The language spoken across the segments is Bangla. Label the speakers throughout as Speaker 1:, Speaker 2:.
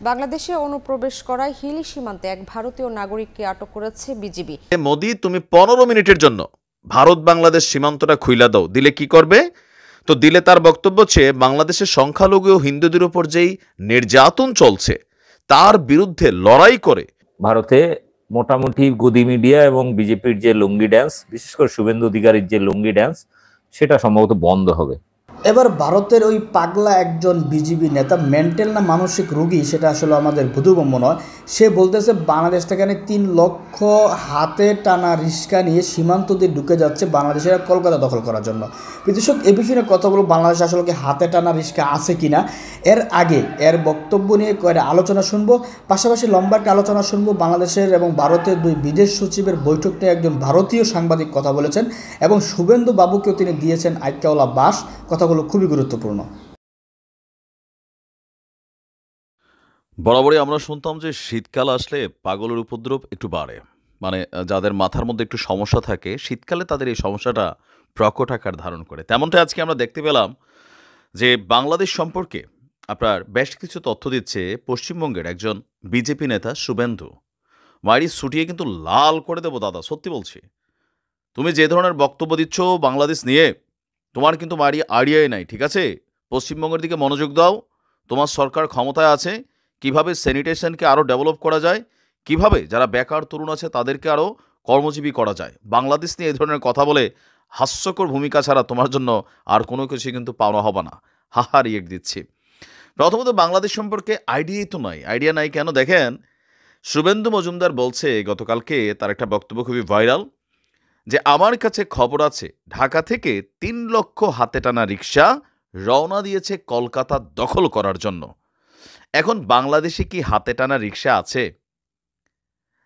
Speaker 1: বাংলাদেশে অনুপ্রবেশ করায় হিলি সীমান্তে এক ভারতীয় নাগরিককে আটক করেছে বিজিবি।
Speaker 2: মোদি, তুমি 15 মিনিটের জন্য ভারত বাংলাদেশ সীমান্তটা খুইলা দাও, দিলে কি করবে? তো দিলে তার বক্তব্য হচ্ছে বাংলাদেশের সংখ্যালঘু হিন্দুদের উপর যেই নির্যাতন চলছে তার বিরুদ্ধে লড়াই করে
Speaker 3: ভারতে মোটামুটি গদি মিডিয়া এবং বিজেপির যে লুঙ্গি ড্যান্স, বিশেষ করে শুভেন্দু অধিকারীর যে লুঙ্গি ড্যান্স, সেটা সম্ভবত বন্ধ হবে।
Speaker 4: এবার ভারতের ওই পাগলা একজন বিজিবি নেতা, মেন্টাল না মানসিক রোগী সেটা আসলে আমাদের বোধগম্য নয়। সে বলতেছে বাংলাদেশ থেকে 3 লক্ষ হাতে টানা রিস্কা নিয়ে সীমান্ত দিয়ে ঢুকে যাচ্ছে বাংলাদেশের কলকাতা দখল করার জন্য। বিদেশক এ বিষয়ে কথাগুলো বাংলাদেশ আসলে কি হাতে টানা রিস্কা আছে কিনা, এর আগে এর বক্তব্য নিয়ে কয়েকটা আলোচনা শুনবো, পাশাপাশি লম্বা একটা আলোচনা শুনবো বাংলাদেশের এবং ভারতের 2 বিদেশ সচিবের বৈঠকটা একজন ভারতীয় সাংবাদিক কথা বলেছেন এবং শুভেন্দু বাবুকেও তিনি দিয়েছেন আইক্যাওয়ালা বাস। কথাগুলো খুবই গুরুত্বপূর্ণ।
Speaker 2: বরাবরই আমরা শুনতাম যে শীতকাল আসলে পাগলের উপদ্রব একটু বাড়ে, মানে যাদের মাথার মধ্যে একটু সমস্যা থাকে শীতকালে তাদের এই সমস্যাটা প্রকট আকার ধারণ করে। তেমনটা আজকে আমরা দেখতে পেলাম যে বাংলাদেশ সম্পর্কে আপনার বেশ কিছু তথ্য দিচ্ছে পশ্চিমবঙ্গের একজন বিজেপি নেতা শুভেন্দু। মাইরি ছুটিয়ে কিন্তু লাল করে দেবো দাদা, সত্যি বলছি। তুমি যে ধরনের বক্তব্য দিচ্ছ বাংলাদেশ নিয়ে, তোমার কিন্তু মারি আইডিয়াই নাই, ঠিক আছে? পশ্চিমবঙ্গের দিকে মনোযোগ দাও। তোমার সরকার ক্ষমতায় আছে, কিভাবে স্যানিটেশনকে আরও ডেভেলপ করা যায়, কিভাবে যারা বেকার তরুণ আছে তাদেরকে আরও কর্মজীবী করা যায়। বাংলাদেশ নিয়ে এই ধরনের কথা বলে হাস্যকর ভূমিকা ছাড়া তোমার জন্য আর কোনো কিছু কিন্তু পাওয়া হবে না। হাহা রিয়েক্ট দিচ্ছি। প্রথমত বাংলাদেশ সম্পর্কে আইডিয়াই তো নয়। আইডিয়া নাই কেন? দেখেন, শুভেন্দু মজুমদার বলছে গতকালকে, তার একটা বক্তব্য খুবই ভাইরাল, যে আমার কাছে খবর আছে ঢাকা থেকে 3 লক্ষ হাতে টানা রিক্সা রওনা দিয়েছে কলকাতা দখল করার জন্য। এখন বাংলাদেশে কি হাতে টানা রিক্সা আছে?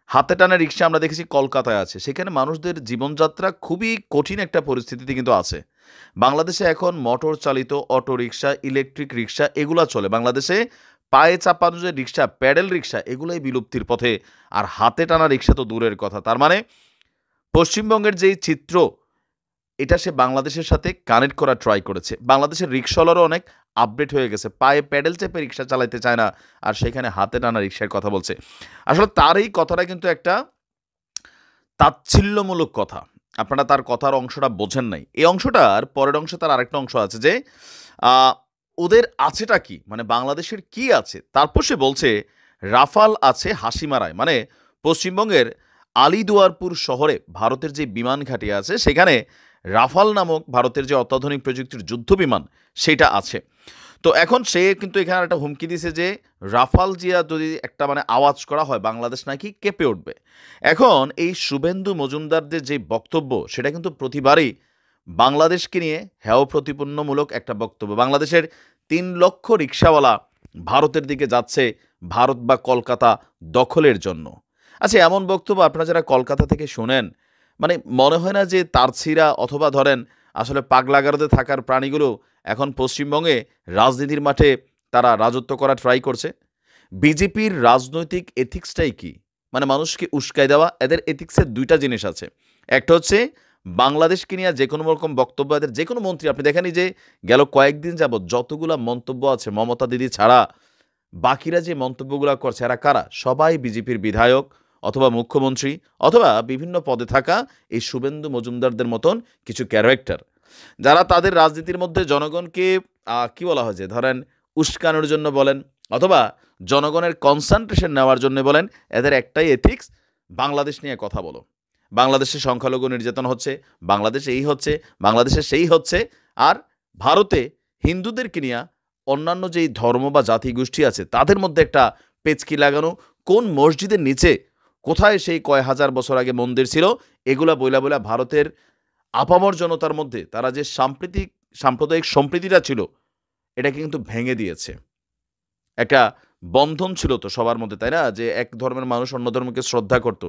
Speaker 2: হাতে টানা রিক্সা আমরা দেখেছি কলকাতায় আছে, সেখানে মানুষদের জীবনযাত্রা খুবই কঠিন একটা পরিস্থিতিতে কিন্তু আছে। বাংলাদেশে এখন মোটর চালিত অটো রিক্সা, ইলেকট্রিক রিক্সা এগুলা চলে। বাংলাদেশে পায়ে চাপানো যে রিক্সা, প্যাডেল রিক্সা, এগুলোই বিলুপ্তির পথে। আর হাতে টানা রিক্সা তো দূরের কথা। তার মানে পশ্চিমবঙ্গের যেই চিত্র, এটা সে বাংলাদেশের সাথে কানেক্ট করা ট্রাই করেছে। বাংলাদেশের রিক্সাওয়ালারও অনেক আপডেট হয়ে গেছে, পায়ে প্যাডেল চেপে রিক্সা চালাতে চায় না, আর সেখানে হাতে টানা রিক্সার কথা বলছে। আসলে তার এই কথাটা কিন্তু একটা তাচ্ছিল্যমূলক কথা। আপনারা তার কথার অংশটা বোঝেন নাই। এই অংশটার পরের অংশে তার আরেকটা অংশ আছে যে ওদের আছেটা কি, মানে বাংলাদেশের কি আছে। তারপর সে বলছে রাফাল আছে হাসিমারায়, মানে পশ্চিমবঙ্গের আলিদুয়ারপুর শহরে ভারতের যে বিমান ঘাঁটি আছে সেখানে রাফাল নামক ভারতের যে অত্যাধুনিক প্রযুক্তির যুদ্ধ বিমান সেটা আছে। তো এখন সে কিন্তু এখানে একটা হুমকি দিছে যে রাফাল জিয়া যদি একটা মানে আওয়াজ করা হয় বাংলাদেশ নাকি কেঁপে উঠবে। এখন এই শুভেন্দু মজুমদারদের যে বক্তব্য সেটা কিন্তু প্রতিবারই বাংলাদেশকে নিয়ে হেয় প্রতিপন্নমূলক একটা বক্তব্য। বাংলাদেশের 3 লক্ষ রিক্সাওয়ালা ভারতের দিকে যাচ্ছে ভারত বা কলকাতা দখলের জন্য। আচ্ছা, এমন বক্তব্য আপনারা যারা কলকাতা থেকে শোনেন, মানে মনে হয় না যে তারছিরা অথবা ধরেন আসলে পাগলাগারদে থাকার প্রাণীগুলো এখন পশ্চিমবঙ্গে রাজনীতির মাঠে তারা রাজত্ব করা ট্রাই করছে? বিজেপির রাজনৈতিক এথিক্সটাই কি? মানে মানুষকে উস্কাই দেওয়া। এদের এথিক্সের 2টা জিনিস আছে। একটা হচ্ছে বাংলাদেশকে নিয়ে যে কোনো রকম বক্তব্য, এদের যে কোনো মন্ত্রী আপনি দেখেনি যে গেল কয়েকদিন যাবৎ যতগুলা মন্তব্য আছে মমতা দিদি ছাড়া বাকিরা যে মন্তব্যগুলো করছে এরা কারা? সবাই বিজেপির বিধায়ক অথবা মুখ্যমন্ত্রী অথবা বিভিন্ন পদে থাকা এই শুভেন্দু মজুমদারদের মতন কিছু ক্যারেক্টার, যারা তাদের রাজনীতির মধ্যে জনগণকে কি বলা হয় যে ধরেন উস্কানোর জন্য বলেন অথবা জনগণের কনসেন্ট্রেশন নেওয়ার জন্য বলেন, এদের একটাই এথিক্স, বাংলাদেশ নিয়ে কথা বলো, বাংলাদেশে সংখ্যালঘু নির্যাতন হচ্ছে, বাংলাদেশে এই হচ্ছে, বাংলাদেশে সেই হচ্ছে। আর ভারতে হিন্দুদেরকে নিয়ে অন্যান্য যেই ধর্ম বা জাতি গোষ্ঠী আছে তাদের মধ্যে একটা পেচকি লাগানো, কোন মসজিদের নিচে কোথায় সেই কয় হাজার বছর আগে মন্দির ছিল, এগুলা বইলা বইলা ভারতের আপামর জনতার মধ্যে তারা যে সাম্প্রদায়িক সম্প্রীতিটা ছিল এটাকে কিন্তু ভেঙে দিয়েছে। একটা বন্ধন ছিল তো সবার মধ্যে, তাই না, যে এক ধর্মের মানুষ অন্য ধর্মকে শ্রদ্ধা করত।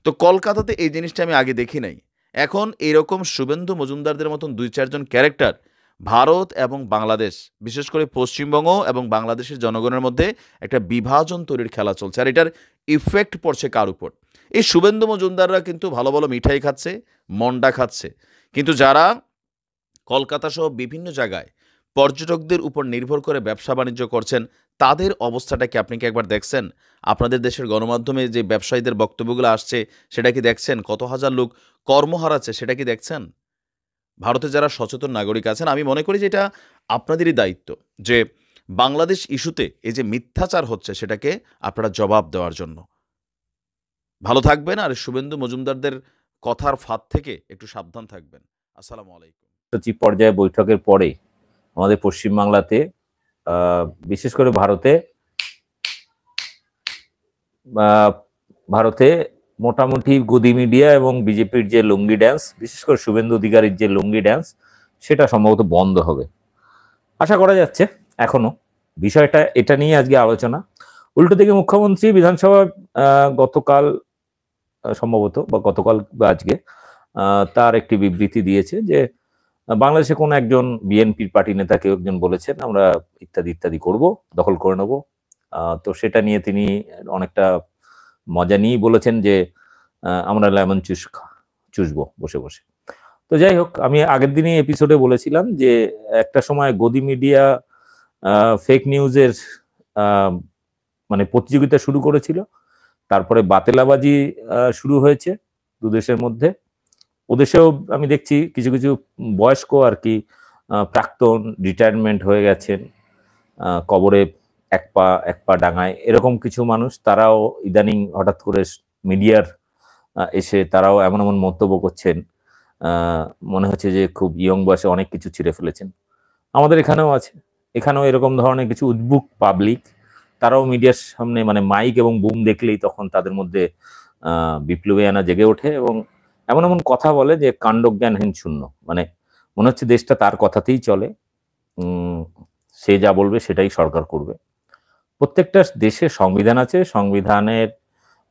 Speaker 2: তো কলকাতাতে এই জিনিসটা আমি আগে দেখি নাই। এখন এরকম শুভেন্দু মজুমদারদের মতন 2-4 জন ক্যারেক্টার ভারত এবং বাংলাদেশ, বিশেষ করে পশ্চিমবঙ্গ এবং বাংলাদেশের জনগণের মধ্যে একটা বিভাজন তৈরির খেলা চলছে। আর এটার ইফেক্ট পড়ছে কার উপর? এই শুভেন্দু মজুমদাররা কিন্তু ভালো ভালো মিঠাই খাচ্ছে, মন্ডা খাচ্ছে, কিন্তু যারা কলকাতা সহ বিভিন্ন জায়গায় পর্যটকদের উপর নির্ভর করে ব্যবসা বাণিজ্য করছেন তাদের অবস্থাটা কি আপনি কি একবার দেখছেন? আপনাদের দেশের গণমাধ্যমে যে ব্যবসায়ীদের বক্তব্যগুলো আসছে সেটা কি দেখছেন? কত হাজার লোক কর্ম হারাচ্ছে সেটা কি দেখছেন? ভারতে যারা সচেতন নাগরিক আছেন, আমি মনে করি যে এটা আপনাদেরই দায়িত্ব যে বাংলাদেশ ইস্যুতে এই যে মিথ্যাচার হচ্ছে সেটাকে আপনারা জবাব দেওয়ার জন্য। ভালো থাকবেন আর শুভেন্দু মজুমদারদের কথার ফাঁদ থেকে একটু সাবধান থাকবেন। আসসালামু আলাইকুম।
Speaker 3: সচিব পর্যায়ে বৈঠকের পরে আমাদের পশ্চিমবাংলাতে বিশেষ করে ভারতে মোটামুটি গদি মিডিয়া এবং বিজেপির যে লুঙ্গি ড্যান্স, বিশেষ করে শুভেন্দু অধিকারীর যে লুঙ্গি ড্যান্স, সেটা সম্ভবত বন্ধ হবে আশা করা যাচ্ছে। এখনো বিষয়টা এটা নিয়ে আজকে আলোচনা। উল্টো দিকে মুখ্যমন্ত্রী বিধানসভা গতকাল সম্ভবত বা গতকাল বা আজকে তার একটি বিবৃতি দিয়েছে যে বাংলাদেশে কোন একজন বিএনপির পার্টি নেতা কেউ একজন বলেছেন আমরা ইত্যাদি ইত্যাদি করব, দখল করে নেব। তো সেটা নিয়ে তিনি অনেকটা মজা নিয়েই বলেছেন যে আমরা লেমন চুষবো বসে বসে। তো যাই হোক, আমি আগের দিনই এপিসোডে বলেছিলাম যে একটা সময় গদি মিডিয়া ফেক নিউজের মানে প্রতিযোগিতা শুরু করেছিল, তারপরে বাতেলাবাজি শুরু হয়েছে দুদেশের মধ্যে। ওদেশেও আমি দেখছি কিছু কিছু বয়স্ক আর কি প্রাক্তন রিটায়ারমেন্ট হয়ে গেছেন, কবরে এক পা ডাঙায়, এরকম কিছু মানুষ, তারাও ইদানিং হঠাৎ করে মিডিয়ার এসে তারাও এমন এমন মন্তব্য করছেন, মনে হচ্ছে যে খুব ইয়ং বয়সে অনেক কিছু ছিঁড়ে ফেলেছেন। আমাদের এখানেও আছে, এখানেও এরকম ধরনের কিছু উদ্বুক পাবলিক, তারাও মিডিয়ার সামনে মানে মাইক এবং বুম দেখলেই তখন তাদের মধ্যে বিপ্লবী আনা জেগে ওঠে এবং এমন এমন কথা বলে যে কাণ্ডজ্ঞানহীন শূন্য, মানে মনে হচ্ছে দেশটা তার কথাতেই চলে, সে যা বলবে সেটাই সরকার করবে। প্রত্যেকটা দেশে সংবিধান আছে, সংবিধানের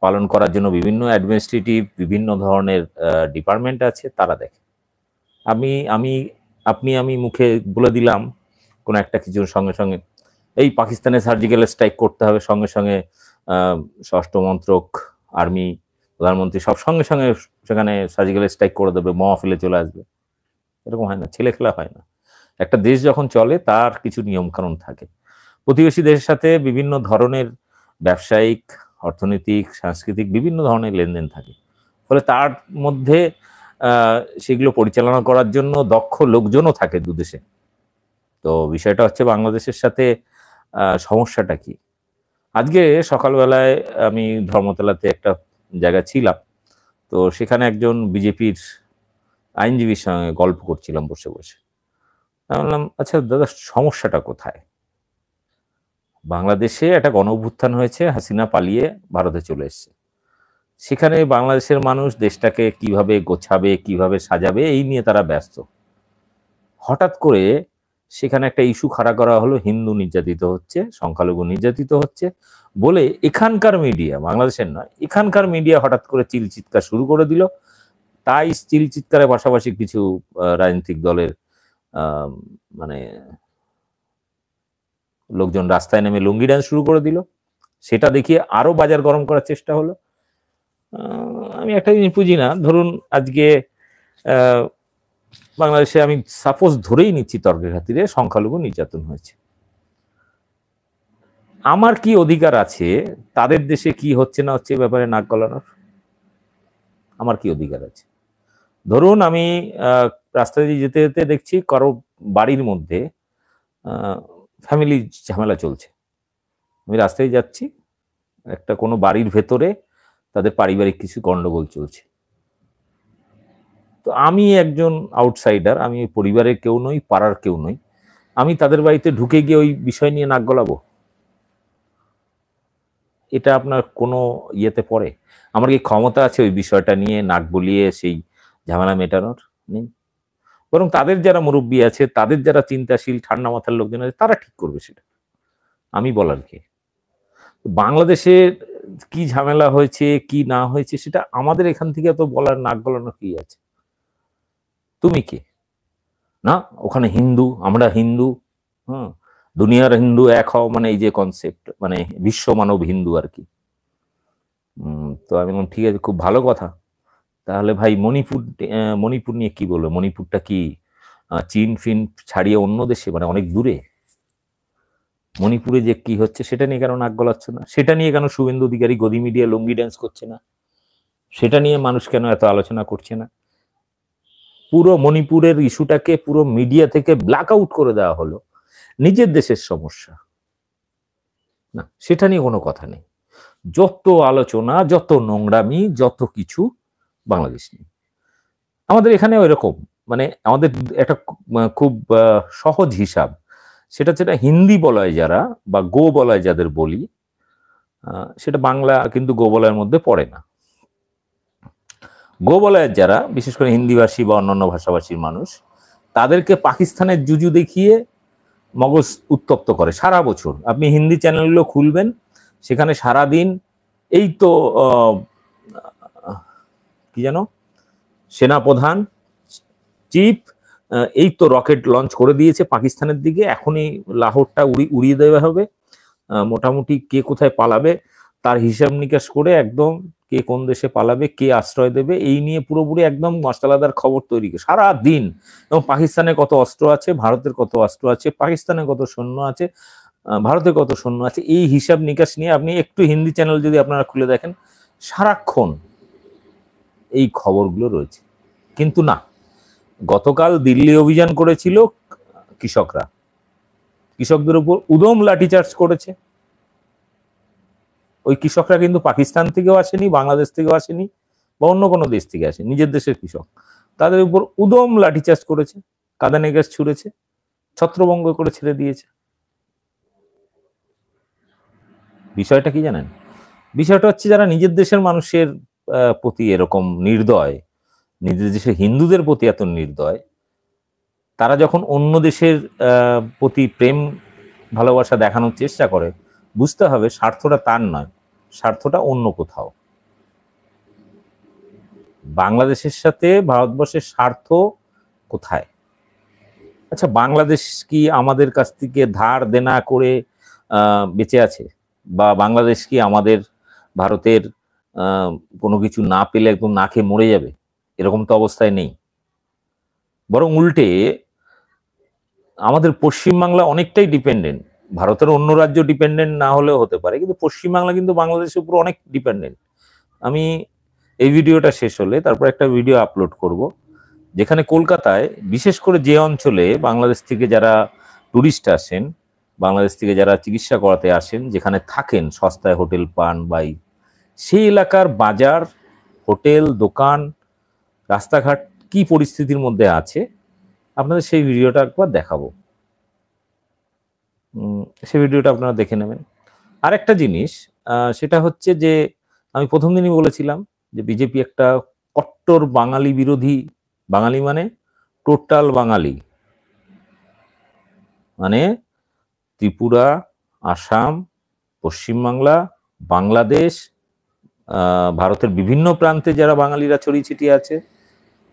Speaker 3: পালন করার জন্য বিভিন্ন অ্যাডমিনিস্ট্রেটিভ বিভিন্ন ধরনের ডিপার্টমেন্ট আছে, তারা দেখে। আমি মুখে বলে দিলাম কোন একটা কিছুর সঙ্গে সঙ্গে এই পাকিস্তানে সার্জিক্যাল স্ট্রাইক করতে হবে, সঙ্গে সঙ্গে স্বরাষ্ট্র মন্ত্রক, আর্মি, প্রধানমন্ত্রী সব সঙ্গে সঙ্গে সেখানে সার্জিক্যাল স্ট্রাইক করে দেবে, মহাফিলে চলে আসবে। এরকম হয় না, ছেলে খেলা হয় না। একটা দেশ যখন চলে তার কিছু নিয়ম কানুন থাকে। প্রতিবেশী দেশের সাথে বিভিন্ন ধরনের ব্যবসায়িক, অর্থনৈতিক, সাংস্কৃতিক বিভিন্ন ধরনের লেনদেন থাকে, ফলে তার মধ্যে সেগুলো পরিচালনা করার জন্য দক্ষ লোকজনও থাকে দুদেশে। তো বিষয়টা হচ্ছে বাংলাদেশের সাথে সমস্যাটা কি। আজকে সকালবেলায় আমি ধর্মতলাতে একটা জায়গা ছিলাম, তো সেখানে একজন বিজেপির আইনজীবীর সঙ্গে গল্প করছিলাম বসে বসে। আমি বললাম, আচ্ছা দাদা, সমস্যাটা কোথায়? বাংলাদেশে একটা গণ অভ্যুত্থান হয়েছে, হাসিনা পালিয়ে ভারতে চলে এসছে, সেখানে বাংলাদেশের মানুষ দেশটাকে কিভাবে গোছাবে, কিভাবে সাজাবে, এই নিয়ে তারা ব্যস্ত। হঠাৎ করে সেখানে একটা ইস্যু খাড়া করা হলো, হিন্দু নির্যাতিত হচ্ছে, সংখ্যালঘু নির্যাতিত হচ্ছে বলে এখানকার মিডিয়া, বাংলাদেশের নয়, এখানকার মিডিয়া হঠাৎ করে চিৎকার শুরু করে দিল। তাই চিৎকারের পাশাপাশি কিছু রাজনৈতিক দলের মানে লোকজন রাস্তায় নেমে লুঙ্গি ডান্স শুরু করে দিল। সেটা দেখিয়ে আরো বাজার গরম করার চেষ্টা হলো। আমি একটা জিনিস বুঝি না, ধরুন আজকে বাংলাদেশে আমি সাপোজ ধরেই নিচ্ছি তর্কের খাতিরে সংখ্যালঘু নির্যাতন হয়েছে, আমার কি অধিকার আছে তাদের দেশে কি হচ্ছে না হচ্ছে ব্যাপারে নাক গলানোর? আমার কি অধিকার আছে? ধরুন আমি রাস্তা দিয়ে যেতে যেতে দেখছি কারো বাড়ির মধ্যে ফ্যামিলি ঝামেলা চলছে, আমি রাস্তায় যাচ্ছি, একটা কোনো বাড়ির ভেতরে তাদের পারিবারিক কিছু গন্ডগোল চলছে, তো আমি একজন আউটসাইডার, আমি পরিবারের কেউ নই, পাড়ার কেউ নই, আমি তাদের বাড়িতে ঢুকে গিয়ে ওই বিষয় নিয়ে নাক গলাবো? এটা আপনার কোনো ইয়েতে পড়ে? আমার কি ক্ষমতা আছে ওই বিষয়টা নিয়ে নাক গলিয়ে সেই ঝামেলা মেটানোর? নেই। বরং তাদের যারা মুরব্বী আছে, তাদের যারা চিন্তাশীল ঠান্ডা মাথার লোকজন আছে, তারা ঠিক করবে সেটা, আমি বলার কে? বাংলাদেশে কি ঝামেলা হয়েছে কি না হয়েছে সেটা আমাদের এখান থেকে তো বলার, নাক গলানো কি আছে? তুমি কে? না ওখানে হিন্দু, আমরা হিন্দু, দুনিয়ার হিন্দু এক হও, মানে এই যে কনসেপ্ট, মানে বিশ্ব মানব হিন্দু আর কি। তো আমি বললাম ঠিক আছে, খুব ভালো কথা। তাহলে ভাই মণিপুর নিয়ে কি বলবো? মণিপুরটা কি চীন ফিন ছাড়িয়ে অন্য দেশে, মানে অনেক দূরে? মণিপুরে যে কি হচ্ছে সেটা নিয়ে কেন নাক গলাচ্ছ না? সেটা নিয়ে কেন শুভেন্দু অধিকারী গদি মিডিয়া লুঙ্গি ড্যান্স করছে না? সেটা নিয়ে মানুষ কেন এত আলোচনা করছে না? পুরো মণিপুরের ইস্যুটাকে পুরো মিডিয়া থেকে ব্ল্যাক আউট করে দেওয়া হলো। নিজের দেশের সমস্যা না, সেটা নিয়ে কোনো কথা নেই। যত আলোচনা, যত নোংরামি, যত কিছু বাংলাদেশ নিয়ে। আমাদের এখানে ওইরকম, মানে আমাদের একটা খুব সহজ হিসাব, সেটা যেটা হিন্দি বলয় যারা বা গো বলয় যাদের বলি, সেটা বাংলা কিন্তু গো বলয়ের মধ্যে পড়ে না। গো বলয়ের যারা, বিশেষ করে হিন্দিভাষী বা অন্যান্য ভাষাভাষীর মানুষ, তাদেরকে পাকিস্তানের জুজু দেখিয়ে মগজ উত্তপ্ত করে সারা বছর। আপনি হিন্দি চ্যানেলগুলো খুলবেন, সেখানে সারাদিন এই তো কি যেন সেনাপ্রধান চিফ এই তো রকেট লঞ্চ করে দিয়েছে পাকিস্তানের দিকে, এখনই লাহোরটা উড়িয়ে দেওয়া হবে, মোটামুটি কে কোথায় পালাবে তার হিসাব নিকাশ করে একদম কে কোন দেশে পালাবে, কে আশ্রয় দেবে, এই নিয়ে পুরোপুরি একদম মশলাদার খবর তৈরি করে সারা দিন। এবং পাকিস্তানে কত অস্ত্র আছে, ভারতের কত অস্ত্র আছে, পাকিস্তানে কত সৈন্য আছে, ভারতে কত সৈন্য আছে, এই হিসাব নিকাশ নিয়ে আপনি একটু হিন্দি চ্যানেল যদি আপনারা খুলে দেখেন, সারাক্ষণ এই খবরগুলো রয়েছে। কিন্তু না, গতকাল দিল্লি অভিযান করেছিল কৃষকরা, কৃষকদের উপর উদম লাঠিচার্জ করেছে। ওই কৃষকরা কিন্তু পাকিস্তান থেকেও আসেনি, বাংলাদেশ থেকেও আসেনি, বা অন্য কোনো দেশ থেকে আসেনি, নিজের দেশের কৃষক। তাদের উপর উদম লাঠিচার্জ করেছে, কাঁদানে গ্যাস ছুড়েছে, ছত্রভঙ্গ করে ছেড়ে দিয়েছে। বিষয়টা কি জানেন? বিষয়টা হচ্ছে যারা নিজের দেশের মানুষের প্রতি এরকম নির্দয়, নিজের দেশের হিন্দুদের প্রতি এত নির্দয়, তারা যখন অন্য দেশের প্রতি প্রেম ভালোবাসা দেখানোর চেষ্টা করে, বুঝতে হবে স্বার্থটা তার নয়, স্বার্থটা অন্য কোথাও। বাংলাদেশের সাথে ভারতবর্ষের স্বার্থ কোথায়? আচ্ছা, বাংলাদেশ কি আমাদের কাছ থেকে ধার দেনা করে বেঁচে আছে? বা বাংলাদেশ কি আমাদের ভারতের কোনো কিছু না পেলে একদম না খেয়ে মরে যাবে? এরকম তো অবস্থায় নেই। বরং উল্টে আমাদের পশ্চিমবাংলা অনেকটাই ডিপেন্ডেন্ট। ভারতের অন্য রাজ্য ডিপেন্ডেন্ট না হলেও হতে পারে, কিন্তু পশ্চিমবাংলা কিন্তু বাংলাদেশের উপর অনেক ডিপেন্ডেন্ট। আমি এই ভিডিওটা শেষ হলে তারপর একটা ভিডিও আপলোড করব, যেখানে কলকাতায় বিশেষ করে যে অঞ্চলে বাংলাদেশ থেকে যারা টুরিস্ট আসেন, বাংলাদেশ থেকে যারা চিকিৎসা করাতে আসেন, যেখানে থাকেন, সস্তায় হোটেল পান, বাই সেই এলাকার বাজার, হোটেল, দোকান, রাস্তাঘাট কি পরিস্থিতির মধ্যে আছে, আপনাদের সেই ভিডিওটা একবার দেখাবো। সেই ভিডিওটা আপনারা দেখে নেবেন। আরেকটা জিনিস, সেটা হচ্ছে যে আমি প্রথম দিনই বলেছিলাম যে বিজেপি একটা কট্টর বাঙালি বিরোধী, বাঙালি মানে টোটাল বাঙালি, মানে ত্রিপুরা, আসাম, পশ্চিমবাংলা, বাংলাদেশ, ভারতের বিভিন্ন প্রান্তে যারা বাঙালিরা ছড়িয়ে ছিটিয়ে আছে,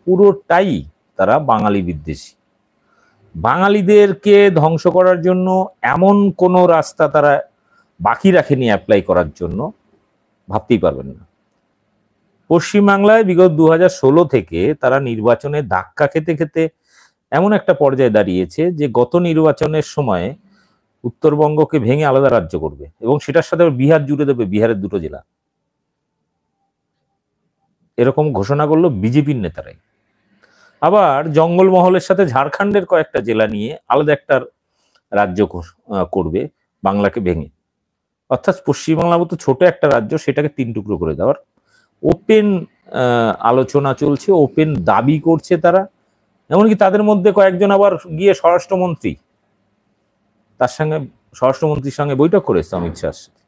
Speaker 3: পুরোটাই তারা বাঙালি বিদ্বেষী। বাঙালিদেরকে ধ্বংস করার জন্য এমন কোনো রাস্তা তারা বাকি রাখেনি অ্যাপ্লাই করার জন্য, ভাবতেই পারবেন না। পশ্চিমবাংলায় বিগত 2016 থেকে তারা নির্বাচনে ধাক্কা খেতে খেতে এমন একটা পর্যায়ে দাঁড়িয়েছে যে গত নির্বাচনের সময় উত্তরবঙ্গকে ভেঙে আলাদা রাজ্য করবে, এবং সেটার সাথে বিহার জুড়ে দেবে, বিহারের 2টো জেলা। এরকম ঘোষণা করলো বিজেপির নেতারাই। আবার জঙ্গলমহলের সাথে ঝাড়খণ্ডের কয়েকটা জেলা নিয়ে আলাদা একটা রাজ্য করবে বাংলাকে ভেঙে। অর্থাৎ পশ্চিমবাংলার মতো ছোট একটা রাজ্য, সেটাকে 3 টুকরো করে দেওয়ার ওপেন আলোচনা চলছে, ওপেন দাবি করছে তারা। এমনকি তাদের মধ্যে কয়েকজন আবার গিয়ে স্বরাষ্ট্রমন্ত্রীর সঙ্গে বৈঠক করেছে অমিত শাহর সাথে।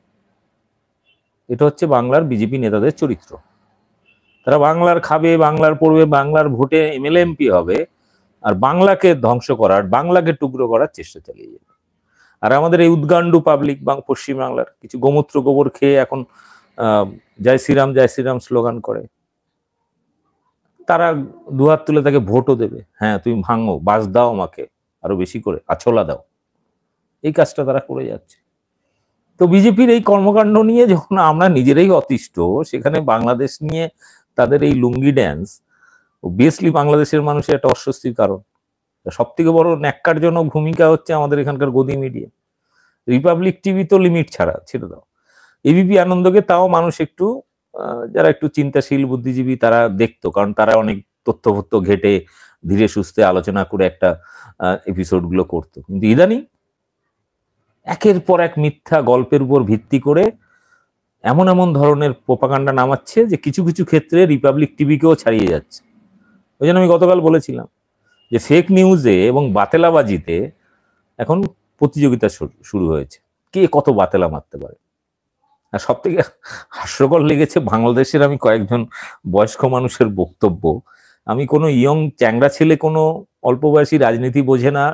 Speaker 3: এটা হচ্ছে বাংলার বিজেপি নেতাদের চরিত্র। তারা বাংলার খাবে, বাংলার পড়বে, বাংলার ভোটে এমএলএ এমপি হবে, আর বাংলাকে ধ্বংস করার, বাংলাকে টুকরো করার চেষ্টা চালিয়ে যাবে। আর আমাদের এই উদ্গান্ডু পাবলিক পশ্চিমবাংলার কিছু গোমূত্র গোবর খেয়ে এখন জয় শ্রীরাম জয় শ্রীরাম স্লোগান করে, তারা দুহাত তুলে তাকে ভোটও দেবে। হ্যাঁ, তুমি ভাঙো, বাস দাও আমাকে আরো বেশি করে, আছলা দাও, এই কাজটা তারা করে যাচ্ছে। তো বিজেপির এই কর্মকাণ্ড নিয়ে যখন আমরা নিজেরাই অতিষ্ঠ, সেখানে বাংলাদেশ নিয়ে তাদের এই লুঙ্গি ড্যান্স অবভিয়াসলি বাংলাদেশের মানুষের একটা অস্বস্তির কারণ। সব থেকে বড় ন্যাক্কারজনক ভূমিকা হচ্ছে আমাদের এখানকার গদি মিডিয়া। রিপাবলিক টিভি তো লিমিট ছাড়া, ছেড়ে দাও। এবিপি আনন্দকে তাও মানুষ একটু যারা একটু চিন্তাশীল বুদ্ধিজীবী তারা দেখতো, কারণ তারা অনেক তথ্য ঘেটে ধীরে সুস্থে আলোচনা করে একটা এপিসোড গুলো করতো। কিন্তু ইদানিং একের পর এক মিথ্যা গল্পের উপর ভিত্তি করে এমন এমন ধরনের প্রোপাগান্ডা নামাচ্ছে যে কিছু কিছু ক্ষেত্রে রিপাবলিক টিভিকেও ছাড়িয়ে যাচ্ছে। ওই জন্য আমি গতকাল বলেছিলাম যে ফেক নিউজে এবং বাতেলাবাজিতে এখন প্রতিযোগিতা শুরু হয়েছে, কে কত বাতেলা মারতে পারে। আর সব থেকে হাস্যকর লেগেছে বাংলাদেশের আমি কয়েকজন বয়স্ক মানুষের বক্তব্য। আমি কোনো ইয়ং চ্যাংড়া ছেলে কোনো অল্প বয়সী রাজনীতি বোঝে না,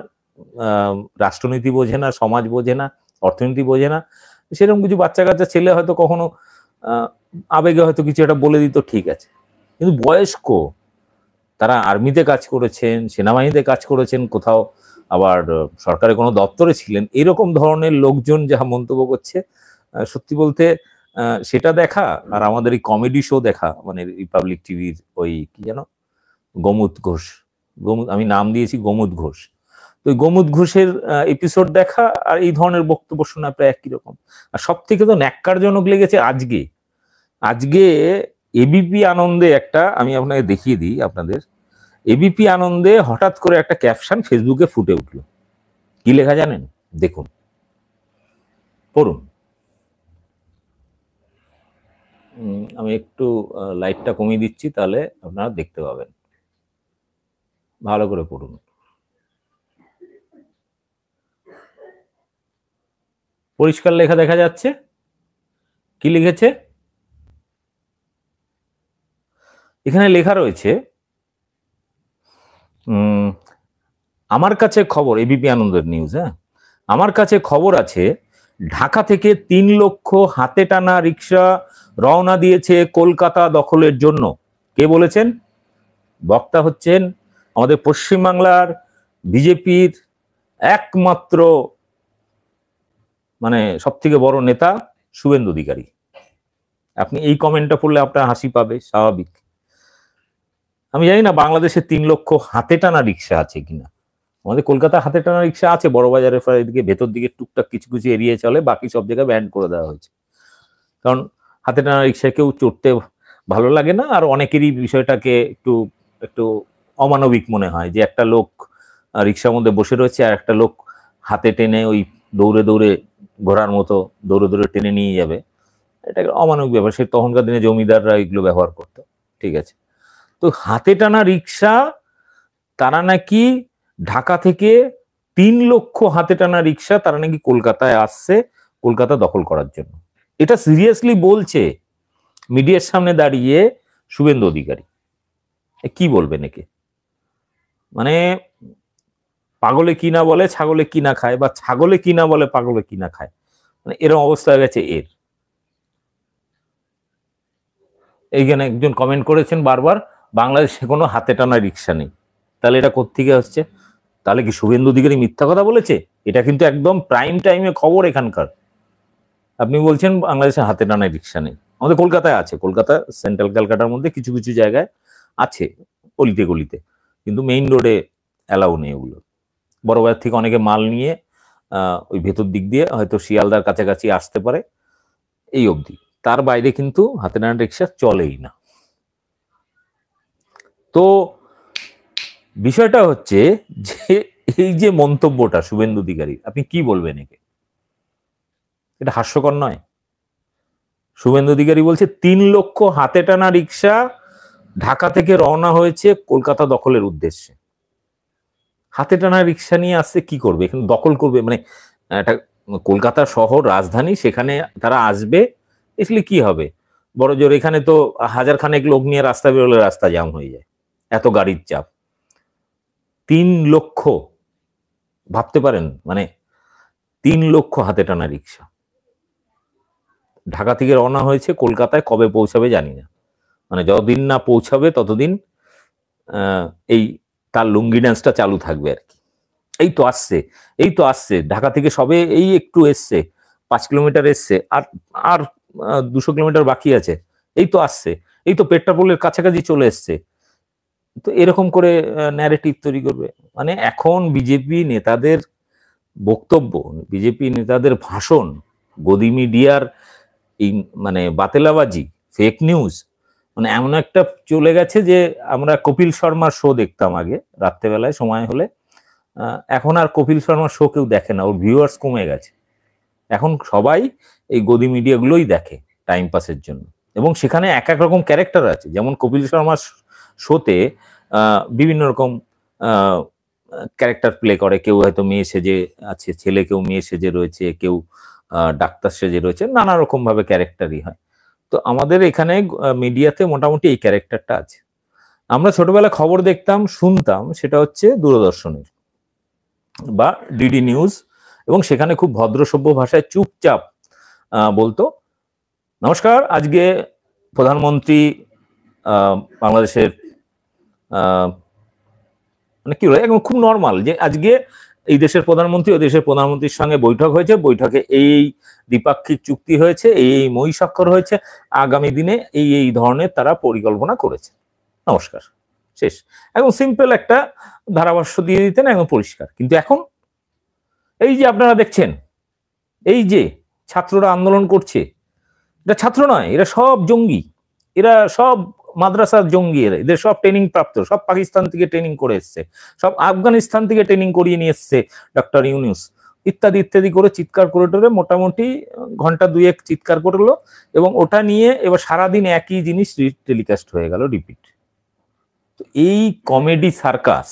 Speaker 3: রাষ্ট্রনীতি বোঝে না, সমাজ বোঝে না, অর্থনীতি বোঝে না, সেরকম কিছু বাচ্চা কাচ্চা ছেলে হয়তো কখনো আবেগে হয়তো কিছু একটা বলে দিত, ঠিক আছে। কিন্তু বয়স্ক, তারা আর্মিতে কাজ করেছেন, সেনাবাহিনীতে কাজ করেছেন, কোথাও আবার সরকারের কোনো দপ্তরে ছিলেন, এরকম ধরনের লোকজন যা মন্তব্য করছে, সত্যি বলতে সেটা দেখা আর আমাদের এই কমেডি শো দেখা, মানে রিপাবলিক টিভির ওই কি যেন গোমুদ ঘোষ, আমি নাম দিয়েছি গোমুদ ঘোষ, তো ওই গোমুদ ঘোষের এপিসোড দেখা আর এই ধরনের বক্তব্য শোনা প্রায় একই রকম। আর সব থেকে তো ন্যাক্কারজনক লেগেছে আজকে এবিপি আনন্দে একটা, আমি আপনাকে দেখিয়ে দিই আপনাদের, এবিপি আনন্দে হঠাৎ করে একটা ক্যাপশন ফেসবুকে ফুটে উঠলো। কি লেখা জানেন? দেখুন, পড়ুন। আমি একটু লাইটটা কমিয়ে দিচ্ছি, তাহলে আপনারা দেখতে পাবেন। ভালো করে পড়ুন। পরিষ্কার লেখা দেখা যাচ্ছে। কি লিখেছে? এখানে লেখা রয়েছে, আমার কাছে খবর, এবিপি আনন্দের নিউজ, হ্যাঁ, আমার কাছে খবর আছে ঢাকা থেকে 3 লক্ষ হাতে টানা রিক্সা রওনা দিয়েছে কলকাতা দখলের জন্য। কে বলেছেন? বক্তা হচ্ছেন আমাদের পশ্চিমবাংলার বিজেপির একমাত্র মানে সব থেকে বড় নেতা শুভেন্দু অধিকারী। আপনি এই কমেন্টটা পড়লে আপনার হাসি পাবে, স্বাভাবিক। আমি জানি না বাংলাদেশে 3 লক্ষ হাতে টানা রিক্সা আছে কিনা। আমাদের কলকাতা হাতে টানা রিক্সা আছে, বড় বাজারের এদিকে ভেতর দিকে টুকটাক কিছু কিছু এরিয়া চলে, বাকি সব জায়গায় ব্যান করে দেওয়া হয়েছে। কারণ হাতে টানা রিক্সায় কেউ চড়তে ভালো লাগে না, আর অনেকেরই বিষয়টাকে একটু একটু অমানবিক মনে হয় যে একটা লোক রিক্সার মধ্যে বসে রয়েছে আর একটা লোক হাতে টেনে ওই দৌড়ে দৌড়ে ঘোড়ার মতো দৌড়ে দৌড়ে টেনে নিয়ে যাবে, এটা অমানবিক ব্যাপার। সে তখনকার দিনে জমিদাররা এগুলো ব্যবহার করতো, ঠিক আছে। তো হাতে টানা রিক্সা, তারা নাকি ঢাকা থেকে 3 লক্ষ হাতে টানা রিক্সা তারা নাকি কলকাতায় আসছে কলকাতা দখল করার জন্য। এটা সিরিয়াসলি বলছে মিডিয়ার সামনে দাঁড়িয়ে শুভেন্দু অধিকারী। কি বলবেন একে? মানে পাগলে কি না বলে ছাগলে কি না খায়, বা ছাগলে কি না বলে পাগলে কি না খায়, মানে এরকম অবস্থা হয়ে গেছে এর। এইখানে একজন কমেন্ট করেছেন বারবার, বাংলাদেশে কোনো হাতে টানা রিক্সা নেই। তাহলে এটা কোত্থেকে আসছে? তাহলে কি শুভেন্দু অধিকারী মিথ্যা কথা বলেছে? এটা কিন্তু একদম প্রাইম টাইমে খবর এখানকার। আপনি বলছেন বাংলাদেশে হাতে টানা রিক্সা নেই, আমাদের কলকাতায় আছে। কলকাতা সেন্ট্রাল ক্যালকাটার মধ্যে কিছু কিছু জায়গায় আছে, অলিতে গলিতে, কিন্তু মেইন রোডে অ্যালাউ নেই ওগুলো। বড় বাজার থেকে অনেকে মাল নিয়ে ওই ভেতর দিক দিয়ে হয়তো শিয়ালদার কাছাকাছি আসতে পারে, এই অবধি। তার বাইরে কিন্তু হাতে টানা রিক্সা চলেই না। তো বিষয়টা হচ্ছে যে এই যে মন্তব্যটা শুভেন্দু অধিকারী, আপনি কি বলবেন একে? এটা হাস্যকর নয়? শুভেন্দু অধিকারী বলছে 3 লক্ষ হাতে টানা রিক্সা ঢাকা থেকে রওনা হয়েছে কলকাতা দখলের উদ্দেশ্যে। হাতে টানা রিক্সা নিয়ে আসছে কি করবে? এখানে দখল করবে, মানে একটা কলকাতা শহর রাজধানী, সেখানে তারা আসবে, আসলে কি হবে? বড় জোর এখানে তো 1000 খানেক লোক নিয়ে রাস্তা বেরোলে রাস্তা জ্যাম হয়ে যায়, এত গাড়ির চাপ। 3 লক্ষ, ভাবতে পারেন, মানে 3 লক্ষ হাতে টানা রিক্সা ঢাকা থেকে রওনা হয়েছে কলকাতায়। কবে পৌঁছাবে জানি না, মানে যতদিন না পৌঁছাবে ততদিন এই তার লুঙ্গি ড্যান্সটা চালু থাকবে আর কি। এই তো আসছে ঢাকা থেকে, সবে এই একটু এসছে, 5 কিলোমিটার এসছে, আর 200 কিলোমিটার বাকি আছে। এই তো আসছে, এই তো পেট্রাপোলের কাছাকাছি চলে এসছে। তো এরকম করে ন্যারেটিভ তৈরি করবে। মানে এখন বিজেপি নেতাদের বক্তব্য, বিজেপি নেতাদের ভাষণ, গদি মিডিয়ার এই মানে বাতেলাবাজি, ফেক নিউজ, মানে এমন একটা চলে গেছে যে আমরা কপিল শর্মার শো দেখতাম আগে রাত্রেবেলায় সময় হলে, এখন আর কপিল শর্মার শো কেউ দেখে না, ওর ভিউয়ার্স কমে গেছে। এখন সবাই এই গদি মিডিয়াগুলোই দেখে টাইম পাসের জন্য, এবং সেখানে এক এক রকম ক্যারেক্টার আছে। যেমন কপিল শর্মার শোতে বিভিন্ন রকম ক্যারেক্টার প্লে করে, কেউ হয়তো মেয়ে সেজে আছে, ছেলে কেউ মেয়ে সেজে রয়েছে, কেউ ডাক্তার সেজে রয়েছে, নানা রকম ভাবে ক্যারেক্টারই হয়। তো আমাদের এখানে মিডিয়াতে মোটামুটি এই ক্যারেক্টারটা আছে। আমরা ছোটবেলায় খবর দেখতাম, শুনতাম, সেটা হচ্ছে দূরদর্শনের বা ডিডি নিউজ, এবং সেখানে খুব ভদ্রসভ্য ভাষায় চুপচাপ বলতো, নমস্কার, আজকে প্রধানমন্ত্রী বাংলাদেশের মানে কি বলে, একদম খুব নর্মাল, যে আজকে এই দেশের প্রধানমন্ত্রী ওই দেশের প্রধানমন্ত্রীর সঙ্গে বৈঠক হয়েছে, বৈঠকে এই দ্বিপাক্ষিক চুক্তি হয়েছে, এই মই স্বাক্ষর হয়েছে, আগামী দিনে এই ধরনের তারা পরিকল্পনা করেছে, নমস্কার, শেষ। একদম সিম্পল একটা ধারাভাষ্য দিয়ে দিতেন, একদম পরিষ্কার। কিন্তু এখন এই যে আপনারা দেখছেন, এই যে ছাত্ররা আন্দোলন করছে, এটা ছাত্র নয়, এরা সব জঙ্গি, এরা সব মাদ্রাসার জঙ্গি, এদের সব ট্রেনিং প্রাপ্ত, সব পাকিস্তান থেকে ট্রেনিং করে এসছে, সব আফগানিস্তান থেকে ট্রেনিং করিয়ে নিয়ে এসছে ডক্টর ইউনূস, ইত্যাদি ইত্যাদি করে চিৎকার করে টোরে মোটামুটি ঘন্টা দুয়েক চিৎকার করলো, এবং ওটা নিয়ে এবার সারাদিন একই জিনিস টেলিকাস্ট হয়ে গেল, রিপিট। তো এই কমেডি সার্কাস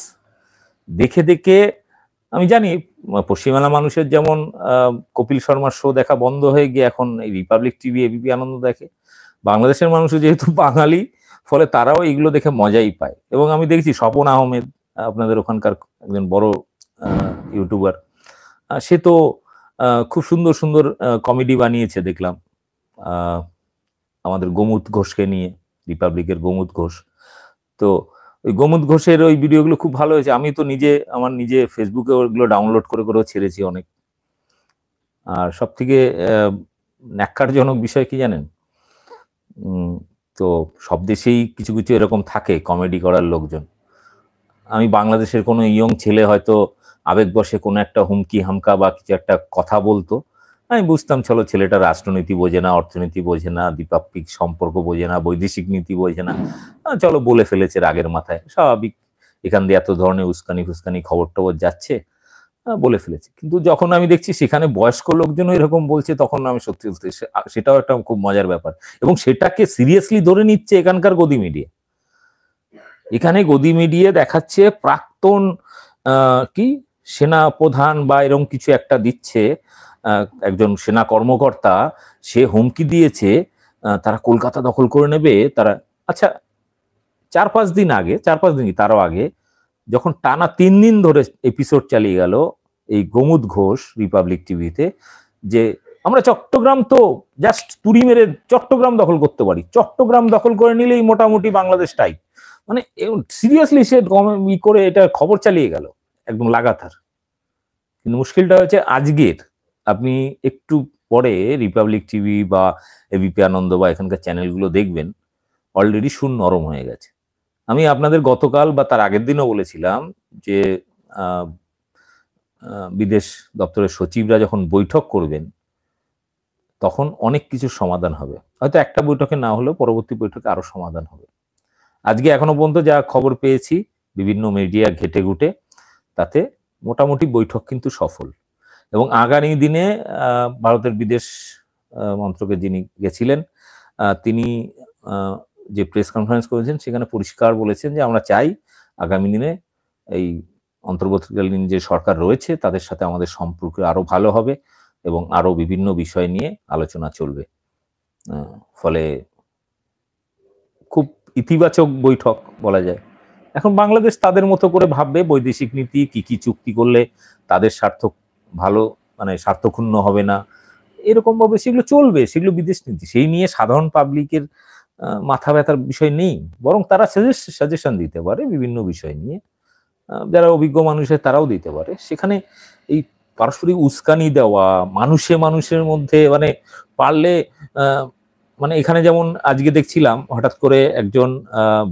Speaker 3: দেখে দেখে আমি জানি পশ্চিমবাংলা মানুষের যেমন কপিল শর্মার শো দেখা বন্ধ হয়ে গিয়ে এখন এই রিপাবলিক টিভি, এবিপি আনন্দ দেখে, বাংলাদেশের মানুষও যেহেতু বাঙালি, ফলে তারাও এগুলো দেখে মজাই পায়। এবং আমি দেখছি স্বপন আহমেদ, আপনাদের ওখানকার একজন বড় ইউটিউবার, সে তো খুব সুন্দর সুন্দর কমেডি বানিয়েছে দেখলাম, আমাদের গোমুদ ঘোষকে নিয়ে, রিপাবলিকের গোমুদ ঘোষ। তো ওই গোমুদ ঘোষের ওই ভিডিওগুলো খুব ভালো হয়েছে। আমি তো আমার নিজে ফেসবুকে ওগুলো ডাউনলোড করে করেও ছেড়েছি অনেক। আর সব থেকে ন্যাক্কারজনক বিষয় কি জানেন, তো সব দেশেই কিছু কিছু এরকম থাকে কমেডি করার লোকজন। আমি বাংলাদেশের কোনো ইয়ং ছেলে হয়তো আবেগবশে কোনো একটা হুমকি হামকা বা কিছু একটা কথা বলতো, আমি বুঝতাম চলো ছেলেটা রাষ্ট্রনীতি বোঝে না, অর্থনীতি বোঝে না, দ্বিপাক্ষিক সম্পর্ক বোঝে না, বৈদেশিক নীতি বোঝে না, চলো বলে ফেলেছে রাগের মাথায়, স্বাভাবিক, এখান দিয়ে এত ধরনের উস্কানি ফুস্কানি খবর টবর যাচ্ছে, বলে ফেলেছে। কিন্তু যখন আমি দেখছি সেখানে বয়স্ক লোকজনও এরকম বলছে, তখন আমি সত্যি বলতে সেটাও একটা খুব মজার ব্যাপার। এবং সেটাকে সিরিয়াসলি ধরে নিচ্ছে এখানকার গদি মিডিয়া। এখানে গদি মিডিয়া দেখাচ্ছে প্রাক্তন কি সেনা প্রধান বা এরকম কিছু একটা দিচ্ছে, একজন সেনা কর্মকর্তা, সে হুমকি দিয়েছে তারা কলকাতা দখল করে নেবে তারা। আচ্ছা, 4-5 দিন আগে, 4-5 দিন তারও আগে, যখন টানা 3 দিন ধরে এপিসোড চালিয়ে গেল এই গোমুদ ঘোষ রিপাবলিক টিভিতে, যে আমরা চট্টগ্রাম তো জাস্ট তুড়ি মেরে চট্টগ্রাম দখল করতে পারি, চট্টগ্রাম দখল করে নিলেই মোটামুটি বাংলাদেশ টাইপ, মানে সিরিয়াসলি সে করে এটা খবর চালিয়ে গেল একদম লাগাতার। কিন্তু মুশকিলটা হচ্ছে আজকের, আপনি একটু পরে রিপাবলিক টিভি বা এবিপি আনন্দ বা এখানকার চ্যানেলগুলো দেখবেন, অলরেডি সুর নরম হয়ে গেছে। আমি আপনাদের গতকাল বা তার আগের দিনও বলেছিলাম যে বিদেশ দপ্তরের সচিবরা যখন বৈঠক করবেন তখন অনেক কিছুর সমাধান হবে, হয়তো একটা বৈঠকে না হলেও পরবর্তী বৈঠকে আরো সমাধান হবে। আজকে এখনো পর্যন্ত যা খবর পেয়েছি বিভিন্ন মিডিয়া ঘেটে ঘুটে, তাতে মোটামুটি বৈঠক কিন্তু সফল। এবং আগামী দিনে ভারতের বিদেশ মন্ত্রকে যিনি গেছিলেন, তিনি যে প্রেস কনফারেন্স করেছেন সেখানে পরিষ্কার বলেছেন যে আমরা চাই আগামী দিনে এই অন্তর্বর্তীকালীন যে সরকার রয়েছে তাদের সাথে আমাদের সম্পর্ক আরো ভালো হবে এবং আরো বিভিন্ন বিষয় নিয়ে আলোচনা চলবে। ফলে খুব ইতিবাচক বৈঠক বলা যায়। এখন বাংলাদেশ তাদের মতো করে ভাববে বৈদেশিক নীতি, কি কি চুক্তি করলে তাদের স্বার্থ ভালো, মানে স্বার্থক্ষুণ্ণ হবে না, এরকম ভাবে সেগুলো চলবে, সেগুলো বিদেশ নীতি। সেই নিয়ে সাধারণ পাবলিকের মাথা ব্যথার বিষয় নেই, বরং তারা সাজেশন দিতে পারে বিভিন্ন বিষয় নিয়ে, যারা অভিজ্ঞ মানুষের তারাও দিতে পারে। সেখানে এই পারস্পরিক উস্কানি দেওয়া, মানুষের মধ্যে মানে পারলে মানে এখানে যেমন আজকে দেখছিলাম হঠাৎ করে একজন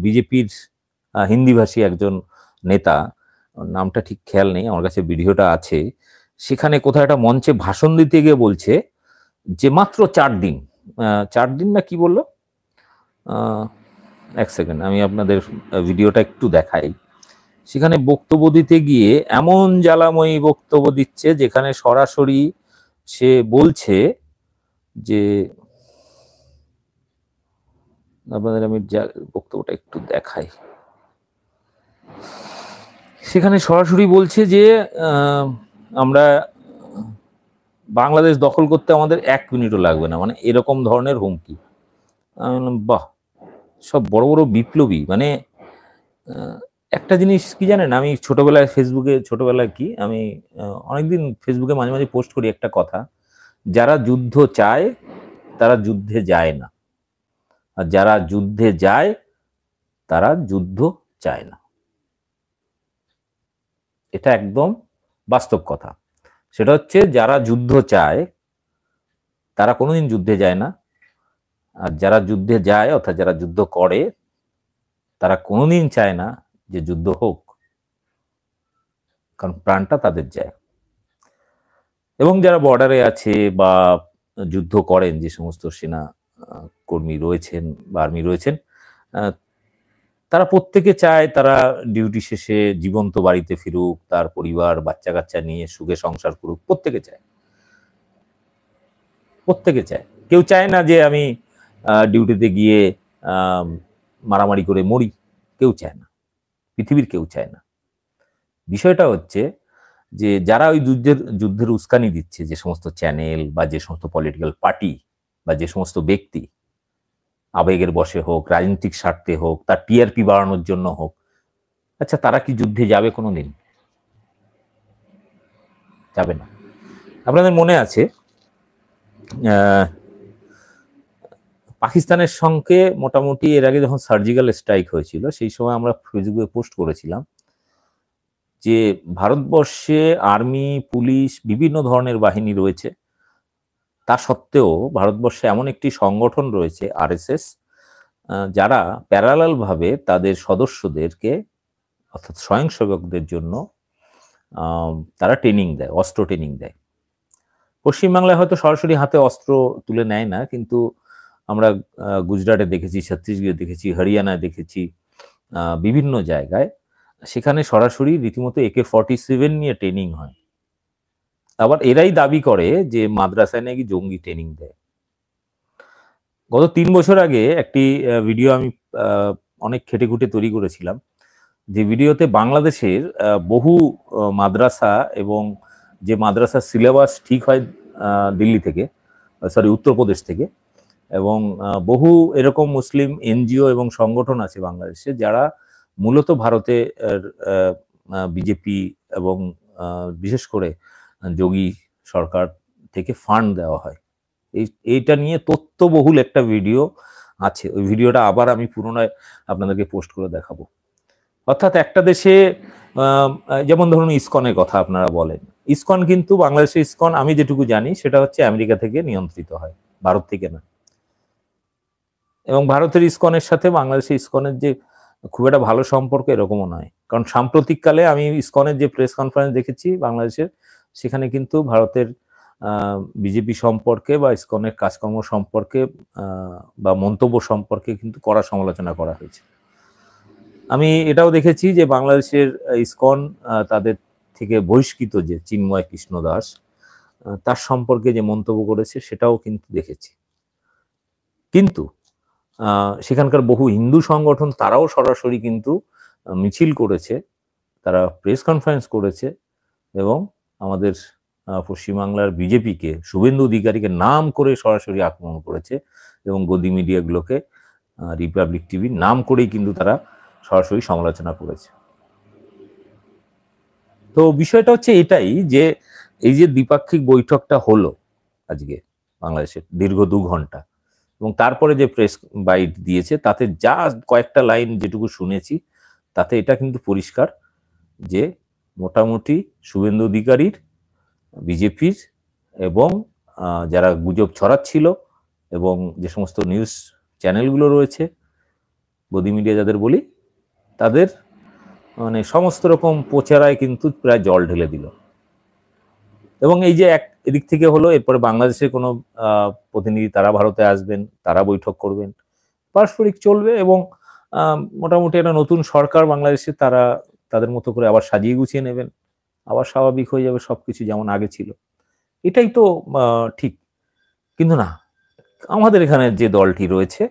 Speaker 3: বিজেপির হিন্দিভাষী একজন নেতা, নামটা ঠিক খেয়াল নেই, আমার কাছে ভিডিওটা আছে, সেখানে কোথাও একটা মঞ্চে ভাষণ দিতে গিয়ে বলছে যে মাত্র 4 দিন, 4 দিন না কি বললো, এক সেকেন্ড আমি আপনাদের ভিডিওটা একটু দেখাই। সেখানে বক্তব্য দিতে গিয়ে এমন জ্বালাময়ী বক্তব্য দিচ্ছে যেখানে সরাসরি সে বলছে যে, আপনাদের আমি বক্তব্যটা একটু দেখাই। সেখানে সরাসরি বলছে যে আমরা বাংলাদেশ দখল করতে আমাদের 1 মিনিটও লাগবে না, মানে এরকম ধরনের হুমকি। আমি বললাম বাহ, সব বড় বড় বিপ্লবী। মানে একটা জিনিস কি জানেন, আমি ছোটবেলায় আমি অনেকদিন ফেসবুকে মাঝে মাঝে পোস্ট করি একটা কথা, যারা যুদ্ধ চায় তারা যুদ্ধে যায় না, আর যারা যুদ্ধে যায় তারা যুদ্ধ চায় না। এটা একদম বাস্তব কথা। সেটা হচ্ছে যারা যুদ্ধ চায় তারা কোনোদিন যুদ্ধে যায় না, আর যারা যুদ্ধে যায় অর্থাৎ যারা যুদ্ধ করে তারা কোনোদিন চায় না যে যুদ্ধ হোক, কারণ প্রাণটা তাদের যায়। এবং যারা বর্ডারে আছে বা যুদ্ধ করেন, যে সমস্ত সেনা কর্মী রয়েছেন বা আর্মি রয়েছেন, তারা প্রত্যেকে চায় তারা ডিউটি শেষে জীবন্ত বাড়িতে ফিরুক, তার পরিবার বাচ্চা কাচ্চা নিয়ে সুখে সংসার করুক। প্রত্যেকে চায়। কেউ চায় না যে আমি ডিউটিতে গিয়ে মারামারি করে মরি, কেউ চায় না, পৃথিবীর কেউ চায় না। বিষয়টা হচ্ছে যে যারা ওই যুদ্ধের উস্কানি দিচ্ছে, যে সমস্ত চ্যানেল বা যে সমস্ত পলিটিক্যাল পার্টি বা যে সমস্ত ব্যক্তি, আবেগের বশে হোক, রাজনৈতিক স্বার্থে হোক, তার টিআরপি বাড়ানোর জন্য হোক, আচ্ছা তারা কি যুদ্ধে যাবে কোনোদিন? যাবে না। আপনাদের মনে আছে পাকিস্তানের সঙ্গে মোটামুটি এর আগে যখন সার্জিক্যাল স্ট্রাইক হয়েছিল, সেই সময় আমরা ফেসবুকে পোস্ট করেছিলাম যে ভারতবর্ষে আর্মি, পুলিশ, বিভিন্ন ধরনের বাহিনী রয়েছে, তা সত্ত্বেও ভারতবর্ষে এমন একটি সংগঠন রয়েছে আরএসএস, যারা প্যারালাল ভাবে তাদের সদস্যদেরকে অর্থাৎ স্বয়ংসেবকদের জন্য তারা ট্রেনিং দেয়, অস্ত্র ট্রেনিং দেয়। পশ্চিমবাংলায় হয়তো সরাসরি হাতে অস্ত্র তুলে নেয় না, কিন্তু আমরা গুজরাটে দেখেছি, ছত্তিশগড়ে দেখেছি, হরিয়ানায় দেখেছি, বিভিন্ন জায়গায় সেখানে সরাসরি রীতিমতো AK-47 নিয়ে ট্রেনিং হয়। আবার এরাই দাবি করে যে মাদ্রাসায় নাকি জঙ্গি ট্রেনিং দেয়। গত 3 বছর আগে একটি ভিডিও আমি অনেক খেটে খুঁটে তৈরি করেছিলাম, যে ভিডিওতে বাংলাদেশের বহু মাদ্রাসা এবং যে মাদ্রাসার সিলেবাস ঠিক হয় দিল্লি থেকে, উত্তরপ্রদেশ থেকে, এবং বহু এরকম মুসলিম এনজিও এবং সংগঠন আছে বাংলাদেশে যারা মূলত ভারতে বিজেপি এবং বিশেষ করে যোগী সরকার থেকে ফান্ড দেওয়া হয়। এইটা নিয়ে তথ্যবহুল একটা ভিডিও আছে, ওই ভিডিওটা আবার আমি পুনরায় আপনাদেরকে পোস্ট করে দেখাবো। অর্থাৎ একটা দেশে যেমন ধরুন ইসকনের কথা আপনারা বলেন, ইসকন কিন্তু বাংলাদেশের ইসকন আমি যেটুকু জানি সেটা হচ্ছে আমেরিকা থেকে নিয়ন্ত্রিত হয়, ভারত থেকে না। এবং ভারতের ইসকনের সাথে বাংলাদেশের ইসকনের যে খুব একটা ভালো সম্পর্ক এরকমও নয়, কারণ সাম্প্রতিককালে আমি ইসকনের যে প্রেস কনফারেন্স দেখেছি বাংলাদেশের, সেখানে কিন্তু ভারতের বিজেপি সম্পর্কে বা ইসকনের কাজকর্ম সম্পর্কে বা মন্তব্য সম্পর্কে কিন্তু কড়া সমালোচনা করা হয়েছে। আমি এটাও দেখেছি যে বাংলাদেশের ইসকন তাদের থেকে বহিষ্কৃত যে চিন্ময় কৃষ্ণ দাস, তার সম্পর্কে যে মন্তব্য করেছে সেটাও কিন্তু দেখেছি। কিন্তু সেখানকার বহু হিন্দু সংগঠন তারাও সরাসরি কিন্তু মিছিল করেছে, তারা প্রেস কনফারেন্স করেছে এবং আমাদের পশ্চিমবাংলার বিজেপিকে, শুভেন্দু অধিকারীকে নাম করে সরাসরি আক্রমণ করেছে এবং গদি মিডিয়াগুলোকে, রিপাবলিক টিভির নাম করেই কিন্তু তারা সরাসরি সমালোচনা করেছে। তো বিষয়টা হচ্ছে এটাই যে এই যে দ্বিপাক্ষিক বৈঠকটা হলো আজকে বাংলাদেশের দীর্ঘ 2 ঘন্টা, এবং তারপরে যে প্রেস বাইট দিয়েছে তাতে যা কয়েকটা লাইন যেটুকু শুনেছি তাতে এটা কিন্তু পরিষ্কার যে মোটামুটি শুভেন্দু অধিকারীর, বিজেপির এবং যারা গুজব ছড়াচ্ছিল এবং যে সমস্ত নিউজ চ্যানেলগুলো রয়েছে, গদি মিডিয়া যাদের বলি, তাদের মানে সমস্ত রকম প্রচারায় কিন্তু প্রায় জল ঢেলে দিল। এবং এই যে এদিক থেকে হলো, এরপরে বাংলাদেশের কোনো প্রতিনিধি তারা ভারতে আসবেন, তারা বৈঠক করবেন, পারস্পরিক চলবে এবং মোটামুটি একটা নতুন সরকার বাংলাদেশে তারা তাদের মতো করে আবার সাজিয়ে গুছিয়ে নেবেন, আবার স্বাভাবিক হয়ে যাবে সবকিছু যেমন আগে ছিল। এটাই তো ঠিক। কিন্তু না, আমাদের এখানে যে দলটি রয়েছে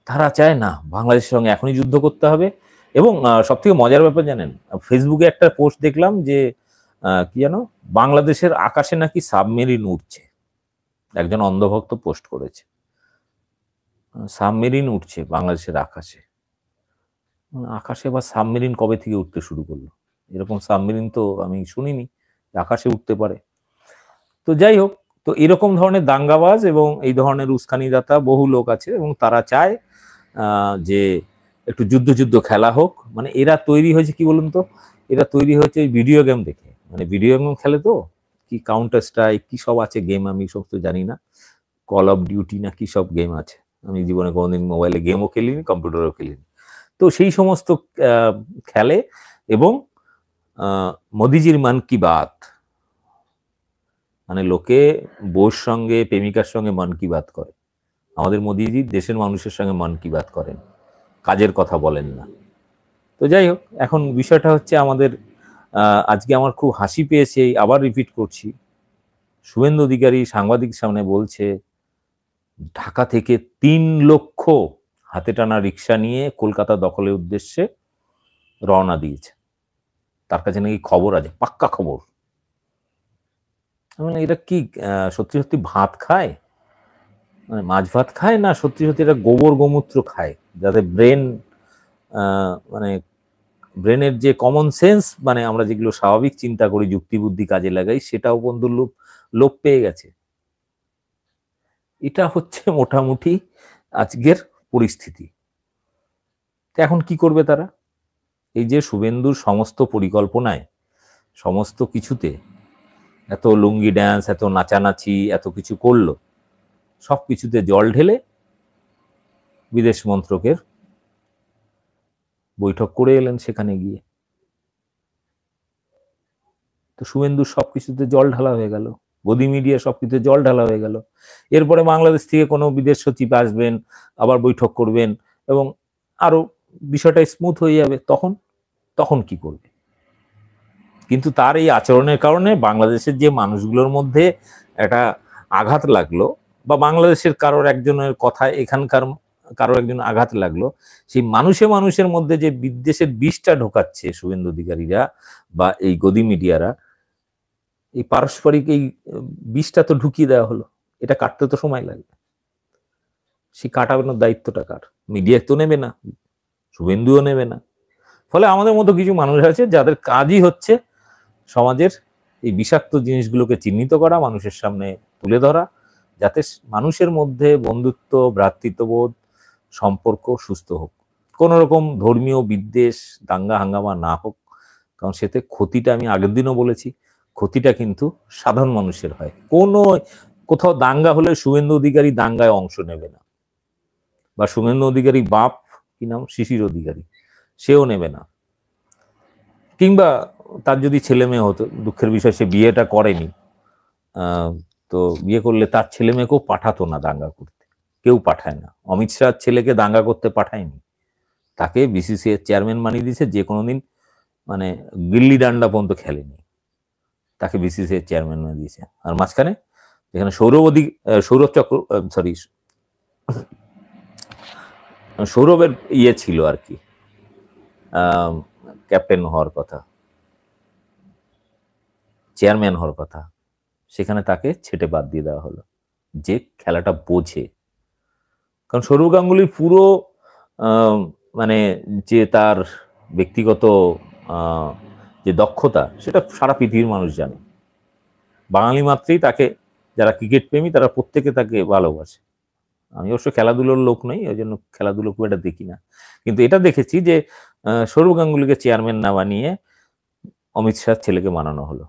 Speaker 3: তারা চায় না, বাংলাদেশের সঙ্গে এখনই যুদ্ধ করতে হবে। এবং সব থেকে মজার ব্যাপার জানেন, ফেসবুকে একটা পোস্ট দেখলাম যে কি জানো, বাংলাদেশের আকাশে নাকি সাবমেরিন উঠছে। একজন অন্ধভক্ত পোস্ট করেছে, সাবমেরিন উঠছে বাংলাদেশের আকাশে। আকাশে বা সাবমেরিন কবে থেকে উঠতে শুরু করলো? এরকম সাবমেরিন তো আমি শুনিনি আকাশে উঠতে পারে। তো যাই হোক, তো এরকম ধরনের দাঙ্গাবাজ এবং এই ধরনের উস্কানিদাতা বহু লোক আছে এবং তারা চায় যে একটু যুদ্ধ যুদ্ধ খেলা হোক। মানে এরা তৈরি হয়েছে কি বলুন তো, এরা তৈরি হয়েছে ভিডিও গেম দেখে। মানে ভিডিও গেম খেলে তো, কি কাউন্টার স্ট্রাইক কি সব আছে গেম, আমি সমস্ত জানি না, কল অফ ডিউটি না কি সব গেম আছে। আমি জীবনে কোনোদিন মোবাইলে গেমও খেলিনি, কম্পিউটারও খেলিনি। তো সেই সমস্ত খেলে এবং মোদিজির মান কি বাত, মানে লোকে বউর সঙ্গে প্রেমিকার সঙ্গে মন কি বাত করে। আমাদের মোদিজি দেশের মানুষের সঙ্গে মন কি বাত করেন, কাজের কথা বলেন না। তো যাই হোক, এখন বিষয়টা হচ্ছে আমাদের আজকে আমার খুব হাসি পেয়েছে, আবার রিপিট করছি, শুভেন্দু অধিকারী সাংবাদিক সামনে বলছে ঢাকা থেকে 3 লক্ষ হাতে টানা রিক্সা নিয়ে কলকাতা দখলের উদ্দেশ্যে রওনা দিয়েছে। তার কাছে নাকি খবর আছে, পাক্কা খবর। মানে এটা কি সত্যি সত্যি ভাত খায়, মানে মাছ ভাত খায়, না সত্যি সত্যি এটা গোবর গোমূত্র খায়, যাতে ব্রেন মানে ব্রেনের যে কমন সেন্স, মানে আমরা যেগুলো স্বাভাবিক চিন্তা করি, যুক্তি বুদ্ধি কাজে লাগাই, সেটাও বন্ধুর লোপ পেয়ে গেছে। এটা হচ্ছে মোটামুটি আজকের পরিস্থিতি। এখন কি করবে তারা? এই যে শুভেন্দুর সমস্ত পরিকল্পনায়, সমস্ত কিছুতে এত লুঙ্গি ড্যান্স, এত নাচানাচি, এত কিছু করলো, সব কিছুতে জল ঢেলে বিদেশ মন্ত্রকের বৈঠক করে এলেন সেখানে গিয়ে। তো শুভেন্দুর সবকিছুতে জল ঢালা হয়ে গেল, গদি মিডিয়া সবকিছুতে জল ঢালা হয়ে গেল। এরপরে বাংলাদেশ থেকে কোনো বিদেশ সচিব আসবেন, আবার বৈঠক করবেন এবং আরো বিষয়টা স্মুথ হয়ে যাবে। তখন কি করবে? কিন্তু তার এই আচরণের কারণে বাংলাদেশের যে মানুষগুলোর মধ্যে একটা আঘাত লাগলো, বা বাংলাদেশের কারোর একজনের কথায় এখানকার কারোর একজন আঘাত লাগলো, সেই মানুষের মধ্যে যে বিদ্বেষের বিষটা ঢোকাচ্ছে শুভেন্দু অধিকারীরা বা এই গদি মিডিয়ারা, এই পারস্পরিক এই বিষটা তো ঢুকিয়ে দেওয়া হলো। এটা কাটতে তো সময় লাগবে। সেই কাটানোর দায়িত্বটা কার? মিডিয়া তো নেবে না, শুভেন্দুও নেবে না। ফলে আমাদের মতো কিছু মানুষ আছে যাদের কাজই হচ্ছে সমাজের এই বিষাক্ত জিনিসগুলোকে চিহ্নিত করা, মানুষের সামনে তুলে ধরা, যাতে মানুষের মধ্যে বন্ধুত্ব, ভ্রাতৃত্ববোধ, সম্পর্ক সুস্থ হোক, কোন রকম ধর্মীয় বিদ্বেষ, দাঙ্গা হাঙ্গামা না হোক। কারণ সেতে ক্ষতিটা, আমি আগের দিনও বলেছি, ক্ষতিটা কিন্তু সাধারণ মানুষের হয়। কোথাও দাঙ্গা হলে শুভেন্দু অধিকারী দাঙ্গায় অংশ নেবে না, বা শুভেন্দু অধিকারী বাপ, কি নাম, শিশির অধিকারী, সেও নেবে না। কিংবা তার যদি ছেলে মেয়ে হতো, দুঃখের বিষয় সে বিয়েটা করেনি, তো বিয়ে করলে তার ছেলে মেয়েকেও পাঠাতো না দাঙ্গা করতে, কেউ পাঠায় না। অমিত শাহর ছেলেকে দাঙ্গা করতে পাঠায়নি, তাকে বিসিসিআই চেয়ারম্যান বানিয়ে দিয়েছে, যে কোনোদিন মানে গিল্লি ডান্ডা পর্যন্ত খেলেনি, তাকে বিসিসিআই চেয়ারম্যান বানিয়ে দিয়েছে। আর মাঝখানে যেখানে সৌরভের ইয়ে ছিল আর কি, ক্যাপ্টেন হওয়ার কথা, চেয়ারম্যান হওয়ার কথা, সেখানে তাকে ছেটে বাদ দিয়ে দেওয়া হলো, যে খেলাটা বোঝে। কারণ সৌরভ গাঙ্গুলির পুরো মানে যে তার ব্যক্তিগত যে দক্ষতা, সেটা সারা পৃথিবীর মানুষ জানে। বাঙালি মাত্রেই তাকে, যারা ক্রিকেট প্রেমী তারা প্রত্যেকে তাকে ভালোবাসে। আমি অবশ্য খেলাধুলোর লোক নই, ওই জন্য খেলাধুলো খুব একটা দেখি না, কিন্তু এটা দেখেছি যে সৌরভ গাঙ্গুলিকে চেয়ারম্যান না বানিয়ে অমিত শাহর ছেলেকে বানানো হলো,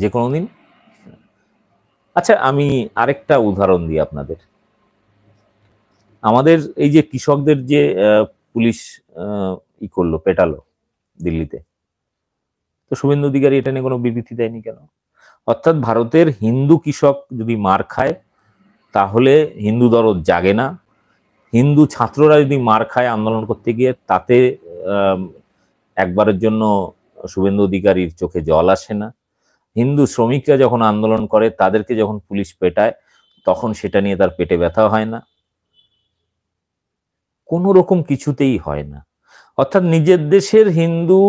Speaker 3: যে কোনোদিন। আচ্ছা, আমি আরেকটা উদাহরণ দিই আপনাদের। আমাদের এই যে কৃষকদের যে পুলিশ করলো, পেটালো দিল্লিতে, তো শুভেন্দু অধিকারী এটা নিয়ে কোনো বিবৃতি দেয়নি কেন? অর্থাৎ ভারতের হিন্দু কৃষক যদি মার খায় তাহলে হিন্দু দরদ জাগে না, হিন্দু ছাত্ররা যদি মার খায় আন্দোলন করতে গিয়ে তাতে একবারের জন্য শুভেন্দু অধিকারীর চোখে জল আসে না, হিন্দু শ্রমিকরা যখন আন্দোলন করে তাদেরকে যখন পুলিশ পেটায় তখন সেটা নিয়ে তার পেটে ব্যথা হয় না, কোনো রকম কিছুতেই হয় না। অর্থাৎ নিজের দেশের হিন্দু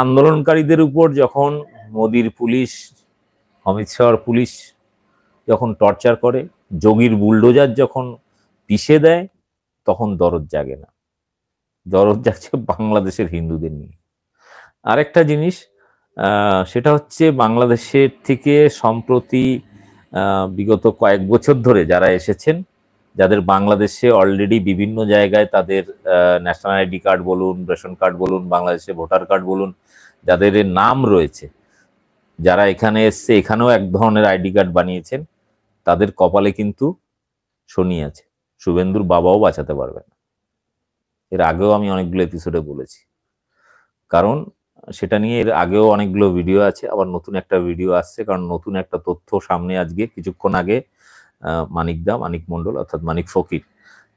Speaker 3: আন্দোলনকারীদের উপর যখন মোদির পুলিশ, অমিত শাহর পুলিশ যখন টর্চার করে, যোগীর বুলডোজার যখন পিষে দেয়, তখন দরদ জাগে না। দরদ জাগছে বাংলাদেশের হিন্দুদের নিয়ে। আরেকটা জিনিস, সেটা হচ্ছে বাংলাদেশের থেকে সম্প্রতি বিগত কয়েক বছর ধরে যারা এসেছেন, যাদের বাংলাদেশে অলরেডি বিভিন্ন জায়গায় তাদের ন্যাশনাল আইডি কার্ড বলুন, রেশন কার্ড বলুন, বাংলাদেশে ভোটার কার্ড বলুন, যাদের নাম রয়েছে, যারা এখানে এসছে এখানেও এক ধরনের আইডি কার্ড বানিয়েছেন, তাদের কপালে কিন্তু শনি আছে। শুভেন্দুর বাবাও বাঁচাতে পারবে না। এর আগেও আমি অনেকগুলো এপিসোডে বলেছি, কারণ সেটা নিয়ে এর আগেও অনেকগুলো ভিডিও আছে, আবার নতুন একটা ভিডিও আসছে, কারণ নতুন একটা তথ্য সামনে আজকে কিছুক্ষণ আগে মানিক মণ্ডল অর্থাৎ মানিক ফকির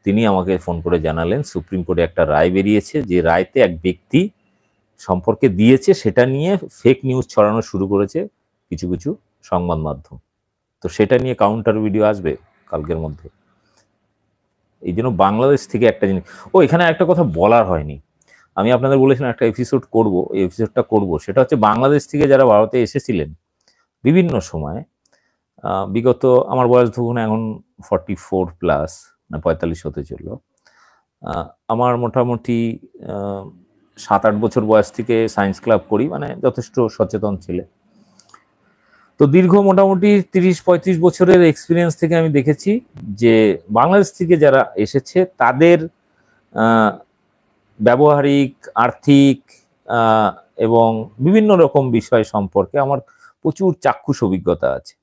Speaker 3: তিনি আমাকে ফোন করে জানালেন সুপ্রিম কোর্টে একটা রায় বেরিয়েছে, যে রায়তে এক ব্যক্তি সম্পর্কে দিয়েছে, সেটা নিয়ে ফেক নিউজ ছড়ানো শুরু করেছে কিছু কিছু সংবাদ মাধ্যম। তো সেটা নিয়ে কাউন্টার ভিডিও আসবে কালকের মধ্যে। এই জন্য বাংলাদেশ থেকে একটা জিনিস, এখানে একটা কথা বলার হয়নি, আমি আপনাদের বলেছিলাম একটা এপিসোড করব, এই এপিসোডটা করব, সেটা হচ্ছে বাংলাদেশ থেকে যারা ভারতে এসেছিলেন বিভিন্ন সময়, বিগত আমার বয়স ধরুন এখন 44+, 45 হতে চলল, আমার মোটামুটি 7-8 বছর বয়স থেকে সায়েন্স ক্লাব করি, মানে যথেষ্ট সচেতন ছেলে। তো দীর্ঘ মোটামুটি 30-35 বছরের এক্সপিরিয়েন্স থেকে আমি দেখেছি যে বাংলাদেশ থেকে যারা এসেছে তাদের ব্যবহারিক, আর্থিক এবং বিভিন্ন রকম বিষয় সম্পর্কে আমার প্রচুর চাক্ষুষ অভিজ্ঞতা আছে।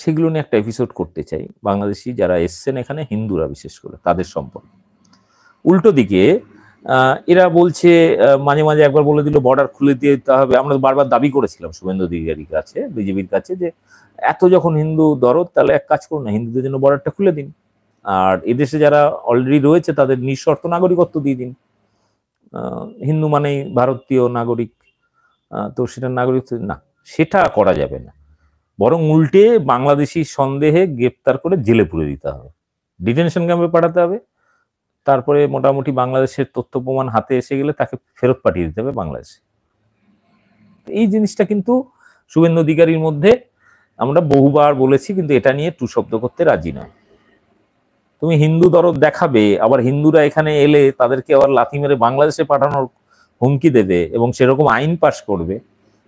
Speaker 3: সেগুলো নিয়ে একটা এপিসোড করতে চাই, বাংলাদেশি যারা এসছেন এখানে, হিন্দুরা বিশেষ করে তাদের সম্পর্কে। উল্টো দিকে এরা বলছে, মাঝে মাঝে একবার বলে দিল বর্ডার খুলে দিতে হবে। আমরা বারবার দাবি করেছিলাম শুভেন্দু অধিকারীর কাছে, বিজেপির কাছে, যে এত যখন হিন্দু দরদ, তাহলে এক কাজ করুন না, হিন্দুদের জন্য বর্ডারটা খুলে দিন, আর এদেশে যারা অলরেডি রয়েছে তাদের নিঃশর্ত নাগরিকত্ব দিয়ে দিন। হিন্দু মানেই ভারতীয় নাগরিক, তো সেটা নাগরিকত্ব না, সেটা করা যাবে না, বরং উল্টে বাংলাদেশি সন্দেহে গ্রেপ্তার করে জেলে পুরে দিতে হবে, ডিটেনশন ক্যাম্পে পাঠাতে হবে, তারপরে মোটামুটি বাংলাদেশের তথ্য প্রমাণ হাতে এসে গেলে তাকে ফেরত পাঠিয়ে দিতে হবে বাংলাদেশে। এই জিনিসটা কিন্তু শুভেন্দু অধিকারীর মধ্যে আমরা বহুবার বলেছি, কিন্তু এটা নিয়ে টু শব্দ করতে রাজি নয়। তুমি হিন্দু দরদ দেখাবে, আবার হিন্দুরা এখানে এলে তাদেরকে আবার লাথি মেরে বাংলাদেশে পাঠানোর হুমকি দেবে এবং সেরকম আইন পাশ করবে,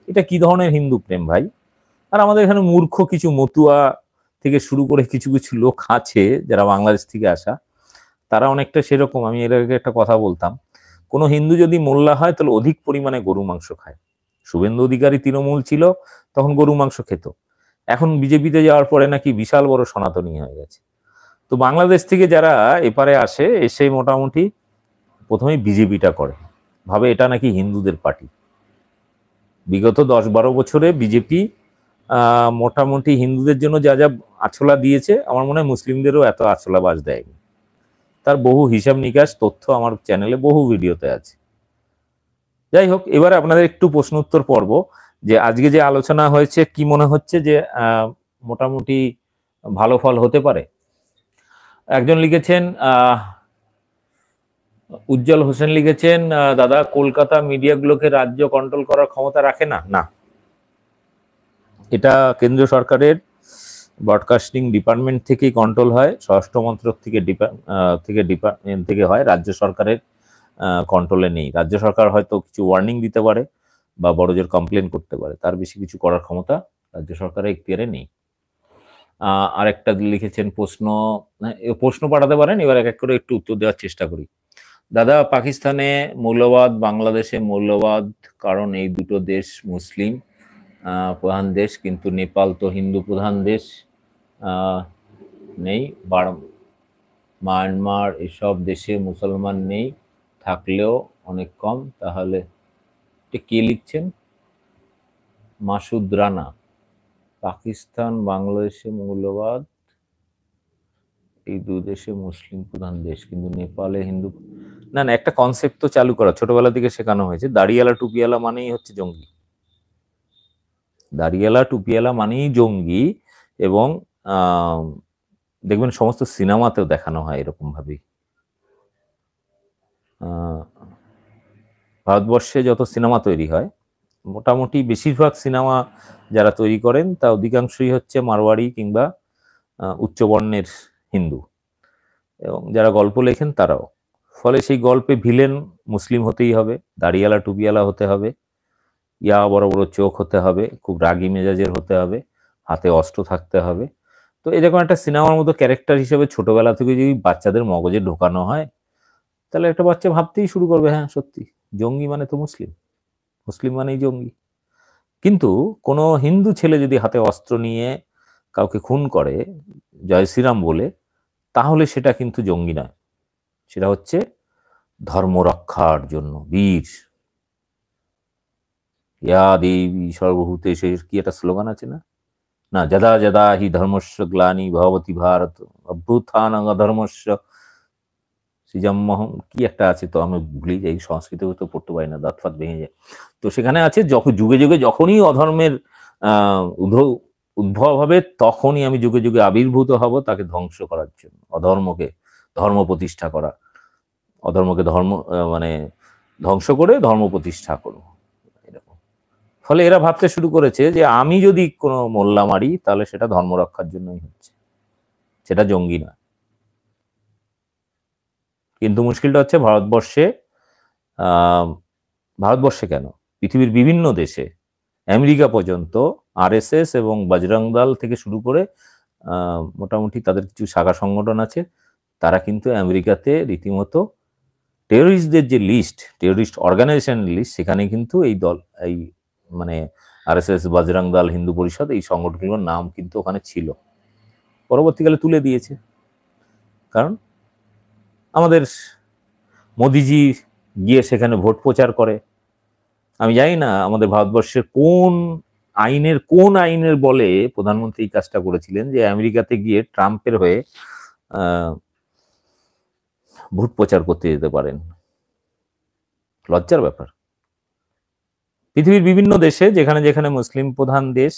Speaker 3: এটা কি ধরনের হিন্দু প্রেম ভাই? আর আমাদের এখানে মূর্খ কিছু মতুয়া থেকে শুরু করে কিছু কিছু লোক আছে যারা বাংলাদেশ থেকে আসা, তারা অনেকটা সেরকম। আমি এর আগে একটা কথা বলতাম, কোনো হিন্দু যদি মোল্লা হয় তাহলে অধিক পরিমাণে গরু মাংস খায়। শুভেন্দু অধিকারী তৃণমূল ছিল তখন গরু মাংস খেত, এখন বিজেপিতে যাওয়ার পরে নাকি বিশাল বড় সনাতনী হয়ে গেছে। তো বাংলাদেশ থেকে যারা এপারে আসে, এসে মোটামুটি প্রথমে বিজেপিটা করে, ভাবে এটা নাকি হিন্দুদের পার্টি। বিগত 10-12 বছরে বিজেপি মোটামুটি হিন্দুদের জন্য যা যা আছলা দিয়েছে, আমার মনে হয় মুসলিমদেরও এত আছলা বাজ দেয়নি। তার বহু হিসাব নিকাশ তথ্য আমার চ্যানেলে বহু ভিডিওতে আছে। যাই হোক, এবারে আপনাদের একটু প্রশ্ন উত্তর পর্ব, যে আজকে যে আলোচনা হয়েছে কি মনে হচ্ছে যে মোটামুটি ভালো ফল হতে পারে? একজন লিখেছেন, উজ্জ্বল হোসেন লিখেছেন, দাদা কলকাতা মিডিয়াগুলোকে রাজ্য কন্ট্রোল করার ক্ষমতা রাখে না। না, এটা কেন্দ্রীয় সরকারের ব্রডকাস্টিং ডিপার্টমেন্ট থেকেই কন্ট্রোল হয়, স্বরাষ্ট্র মন্ত্রক থেকে ডিপার্টমেন্ট থেকে হয়, রাজ্য সরকারের কন্ট্রোলে নেই। রাজ্য সরকার হয়তো কিছু ওয়ার্নিং দিতে পারে বা বড়জোর কমপ্লেন করতে পারে, তার বেশি কিছু করার ক্ষমতা রাজ্য সরকারের এখতিয়ারে নেই। আরেকটা লিখেছেন প্রশ্ন পাঠাতে পারেন, এবার এক এক করে একটু উত্তর দেওয়ার চেষ্টা করি। দাদা, পাকিস্তানে মৌলবাদ, বাংলাদেশে মৌলবাদ, কারণ এই দুটো দেশ মুসলিম প্রধান দেশ, কিন্তু নেপাল তো হিন্দু প্রধান দেশ নেই, মায়ানমার এসব দেশে মুসলমান নেই, থাকলেও অনেক কম। তাহলে কে লিখছেন? মাসুদ রানা, পাকিস্তান বাংলাদেশে মৌলবাদ, এই দুই দেশে মুসলিম প্রধান দেশ, কিন্তু নেপালে হিন্দু। না না, একটা কনসেপ্ট তো চালু করা ছোটবেলা থেকে শেখানো হয়েছে, দাড়িয়ালা টুপিয়ালা মানেই হচ্ছে জঙ্গি। দাড়িয়ালা টুপিয়ালা মানেই জঙ্গি। এবং দেখবেন সমস্ত সিনেমাতেও দেখানো হয় এরকম ভাবেই। ভারতবর্ষে যত সিনেমা তৈরি হয়, মোটামুটি বেশিরভাগ সিনেমা যারা তৈরি করেন তা অধিকাংশই হচ্ছে মারওয়াড়ি কিংবা উচ্চবর্ণের হিন্দু, এবং যারা গল্প লেখেন তারাও। ফলে সেই গল্পে ভিলেন মুসলিম হতেই হবে, দাড়িয়ালা টুপিয়ালা হতে হবে, ইয়া বড় বড় চোখ হতে হবে, খুব রাগী মেজাজের হতে হবে, হাতে অস্ত্র থাকতে হবে। তো এরকম একটা সিনেমার মতো ক্যারেক্টার হিসেবে ছোটবেলা থেকে যদি বাচ্চাদের মগজে ঢোকানো হয়, তাহলে একটা বাচ্চা ভাবতেই শুরু করবে, হ্যাঁ সত্যি জঙ্গি মানে তো মুসলিম, মুসলিম মানেই জঙ্গি। কিন্তু কোনো হিন্দু ছেলে যদি হাতে অস্ত্র নিয়ে কাউকে খুন করে জয় শ্রীরাম বলে, তাহলে সেটা কিন্তু জঙ্গি নয়, সেটা হচ্ছে ধর্ম রক্ষার জন্য বীর। ইয়া দেবী সর্বভূতেষু, কি একটা স্লোগান আছে না, না যদা যদা হি ধর্মস্য গ্লানি ভবতি ভারত অভ্যুত্থান ধর্মস্য সৃজন্মহম, কি একটা আছে, তো আমি ভুলে যাই, সংস্কৃত তো পড়তে পারি না, দাঁত ফাত ভেঙে যায়। তো সেখানে আছে যখন যুগে যুগে যখনই অধর্মের উদ্ভব হবে, তখনই আমি যুগে যুগে আবির্ভূত হব তাকে ধ্বংস করার জন্য, অধর্মকে ধর্ম প্রতিষ্ঠা করা, অধর্মকে ধর্ম মানে ধ্বংস করে ধর্ম প্রতিষ্ঠা করব, এরকম। ফলে এরা ভাবতে শুরু করেছে যে আমি যদি কোনো মোল্লা মারি তাহলে সেটা ধর্ম রক্ষার জন্যই হচ্ছে, সেটা জঙ্গি না। কিন্তু মুশকিলটা হচ্ছে ভারতবর্ষে কেন, পৃথিবীর বিভিন্ন দেশে, আমেরিকা পর্যন্ত আরএসএস এবং বজরং দল থেকে শুরু করে মোটামুটি তাদের কিছু শাখা সংগঠন আছে, তারা কিন্তু আমেরিকাতে রীতিমতো টেরোরিস্টদের যে লিস্ট, টেরোরিস্ট অর্গানাইজেশন লিস্ট, সেখানে কিন্তু এই দল, এই মানে আরএসএস, বজরং দল, হিন্দু পরিষদ, এই সংগঠনগুলোর নাম কিন্তু ওখানে ছিল, পরবর্তীকালে তুলে দিয়েছে। কারণ আমাদের মোদিজি গিয়ে সেখানে ভোট প্রচার করে। আমি জানি না আমাদের ভারতবর্ষের কোন আইনের বলে প্রধানমন্ত্রী এই কাজটা করেছিলেন, যে আমেরিকাতে গিয়ে ট্রাম্পের হয়ে ভোট প্রচার করতে যেতে পারেন। লজ্জার ব্যাপার। পৃথিবীর বিভিন্ন দেশে যেখানে যেখানে মুসলিম প্রধান দেশ,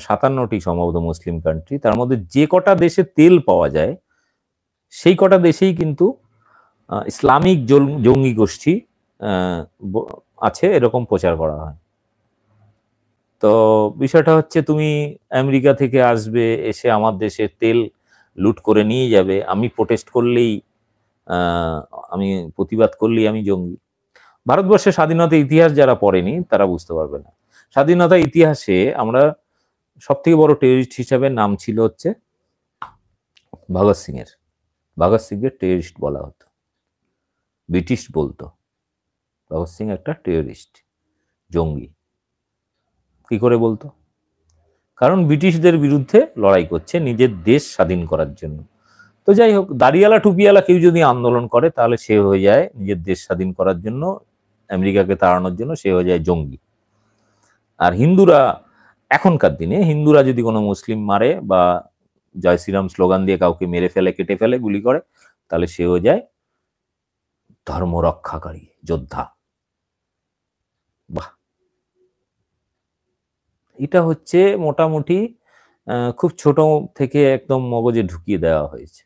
Speaker 3: 57টি সম্ভবত মুসলিম কান্ট্রি, তার মধ্যে যে কটা দেশে তেল পাওয়া যায় সেই কটা দেশেই কিন্তু ইসলামিক জঙ্গি গোষ্ঠী আছে, এরকম প্রচার করা হয়। তো বিষয়টা হচ্ছে, তুমি আমেরিকা থেকে আসবে, এসে আমার দেশের তেল লুট করে নিয়ে যাবে, আমি প্রোটেস্ট করলেই, আমি প্রতিবাদ করলেই আমি জঙ্গি। ভারতবর্ষের স্বাধীনতা ইতিহাস যারা পড়েনি তারা বুঝতে পারবে না। স্বাধীনতা ইতিহাসে আমরা সব থেকে বড় টেররিস্ট হিসাবে নাম ছিল হচ্ছে ভগৎ সিং এর। ভগৎ সিং এর টেররিস্ট বলা হতো, ব্রিটিশ বলতো ভগৎ সিং একটা টেররিস্ট, জঙ্গি। কি করে বলতো? কারণ ব্রিটিশদের বিরুদ্ধে লড়াই করছে নিজের দেশ স্বাধীন করার জন্য। তো যাই হোক, দাড়িয়ালা টুপিয়ালা কেউ যদি আন্দোলন করে তাহলে সে হয়ে যায় নিজের দেশ স্বাধীন করার জন্য, আমেরিকাকে তাড়ানোর জন্য সে হয়ে যায় জঙ্গি। আর হিন্দুরা, এখনকার দিনে হিন্দুরা যদি কোনো মুসলিম মারে বা জয় শ্রীরাম স্লোগান দিয়ে কাউকে মেরে ফেলে, কেটে ফেলে, গুলি করে, তাহলে সে হয়ে যায় ধর্ম রক্ষাকারী যোদ্ধা। বাহ, এটা হচ্ছে মোটামুটি খুব ছোট থেকে একদম মগজে ঢুকিয়ে দেওয়া হয়েছে।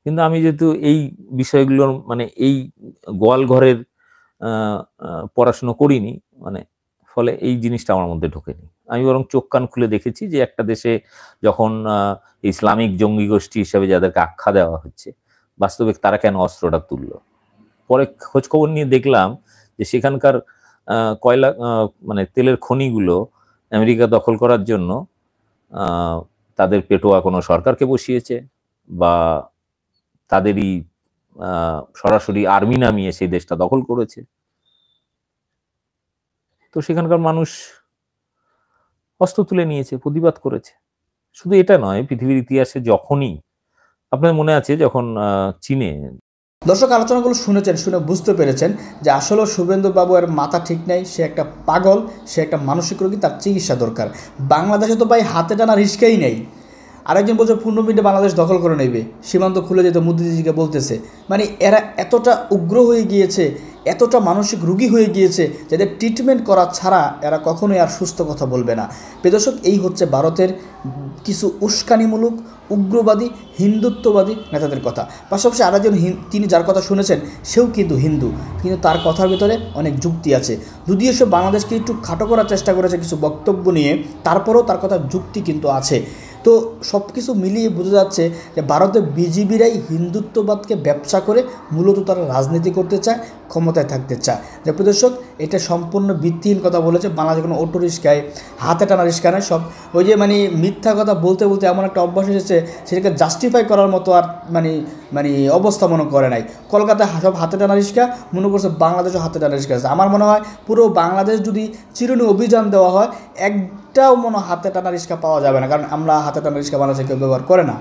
Speaker 3: কিন্তু আমি যেহেতু এই বিষয়গুলোর মানে এই গোয়াল ঘরের পড়াশুনো করিনি, মানে ফলে এই জিনিসটা আমার মধ্যে ঢোকেনি। আমি বরং চোখ কান খুলে দেখেছি যে একটা দেশে যখন ইসলামিক জঙ্গি গোষ্ঠী হিসেবে যাদেরকে আখ্যা দেওয়া হচ্ছে, বাস্তবে তারা কেন অস্ত্রটা তুললো। পরে খোঁজ খবর নিয়ে দেখলাম যে সেখানকার কয়লা মানে তেলের খনিগুলো আমেরিকা দখল করার জন্য তাদের পেটোয়া কোনো সরকারকে বসিয়েছে, বা তাদেরই সরাসরি আর্মি নামিয়ে সেই দেশটা দখল করেছে। তো সেখানকার মানুষ অস্ত্র তুলে নিয়েছে, প্রতিবাদ করেছে। শুধু এটা নয়, পৃথিবীর ইতিহাসে যখনই, আপনার মনে আছে যখন চীনে
Speaker 4: দর্শক আলোচনাগুলো শুনেছেন, শুনে বুঝতে পেরেছেন যে আসলে শুভেন্দুবাবু এর মাথা ঠিক নাই, সে একটা পাগল, সে একটা মানসিক রোগী, তার চিকিৎসা দরকার। বাংলাদেশে তো ভাই হাতে টানা রিস্কাই নেই। আরেকজন বলছে 15 মিনিটে বাংলাদেশ দখল করে নেবে, সীমান্ত খুলে যেতে মোদিজিকে বলতেছে। মানে এরা এতটা উগ্র হয়ে গিয়েছে, এতটা মানসিক রোগী হয়ে গিয়েছে, যাদের ট্রিটমেন্ট করা ছাড়া এরা কখনোই আর সুস্থ কথা বলবে না। দর্শক, এই হচ্ছে ভারতের কিছু উস্কানিমূলক উগ্রবাদী হিন্দুত্ববাদী নেতাদের কথা। পাশাপাশি আরেকজন তিনি যার কথা শুনেছেন সেও কিন্তু হিন্দু, কিন্তু তার কথার ভিতরে অনেক যুক্তি আছে। যদিও সে বাংলাদেশকে একটু খাটো করার চেষ্টা করেছে কিছু বক্তব্য নিয়ে, তারপরেও তার কথা যুক্তি কিন্তু আছে। তো সব কিছু মিলিয়ে বোঝা যাচ্ছে যে ভারতের বিজেপিরাই হিন্দুত্ববাদকে ব্যবসা করে মূলত তারা রাজনীতি করতে চায়, ক্ষমতায় থাকতে চায়। যে প্রদর্শক, এটা সম্পূর্ণ ভিত্তিহীন কথা বলেছে। বাংলাদেশে কোনো অটো রিস্কায় হাতে টানা রিস্কা নয়, সব ওই যে মিথ্যা কথা বলতে বলতে এমন একটা অভ্যাস এসেছে, সেটাকে জাস্টিফাই করার মতো আর অবস্থা মনে করে নাই। কলকাতায় সব হাতে টানা রিস্কা, মনে করছে বাংলাদেশও হাতে টানা রিস্কা আছে। আমার মনে হয় পুরো বাংলাদেশ যদি চিরুনি অভিযান দেওয়া হয়, একটাও হাতে টানা রিস্কা পাওয়া যাবে না, কারণ আমরা হাতে টানা রিস্কা বাংলাদেশে কেউ ব্যবহার করে না।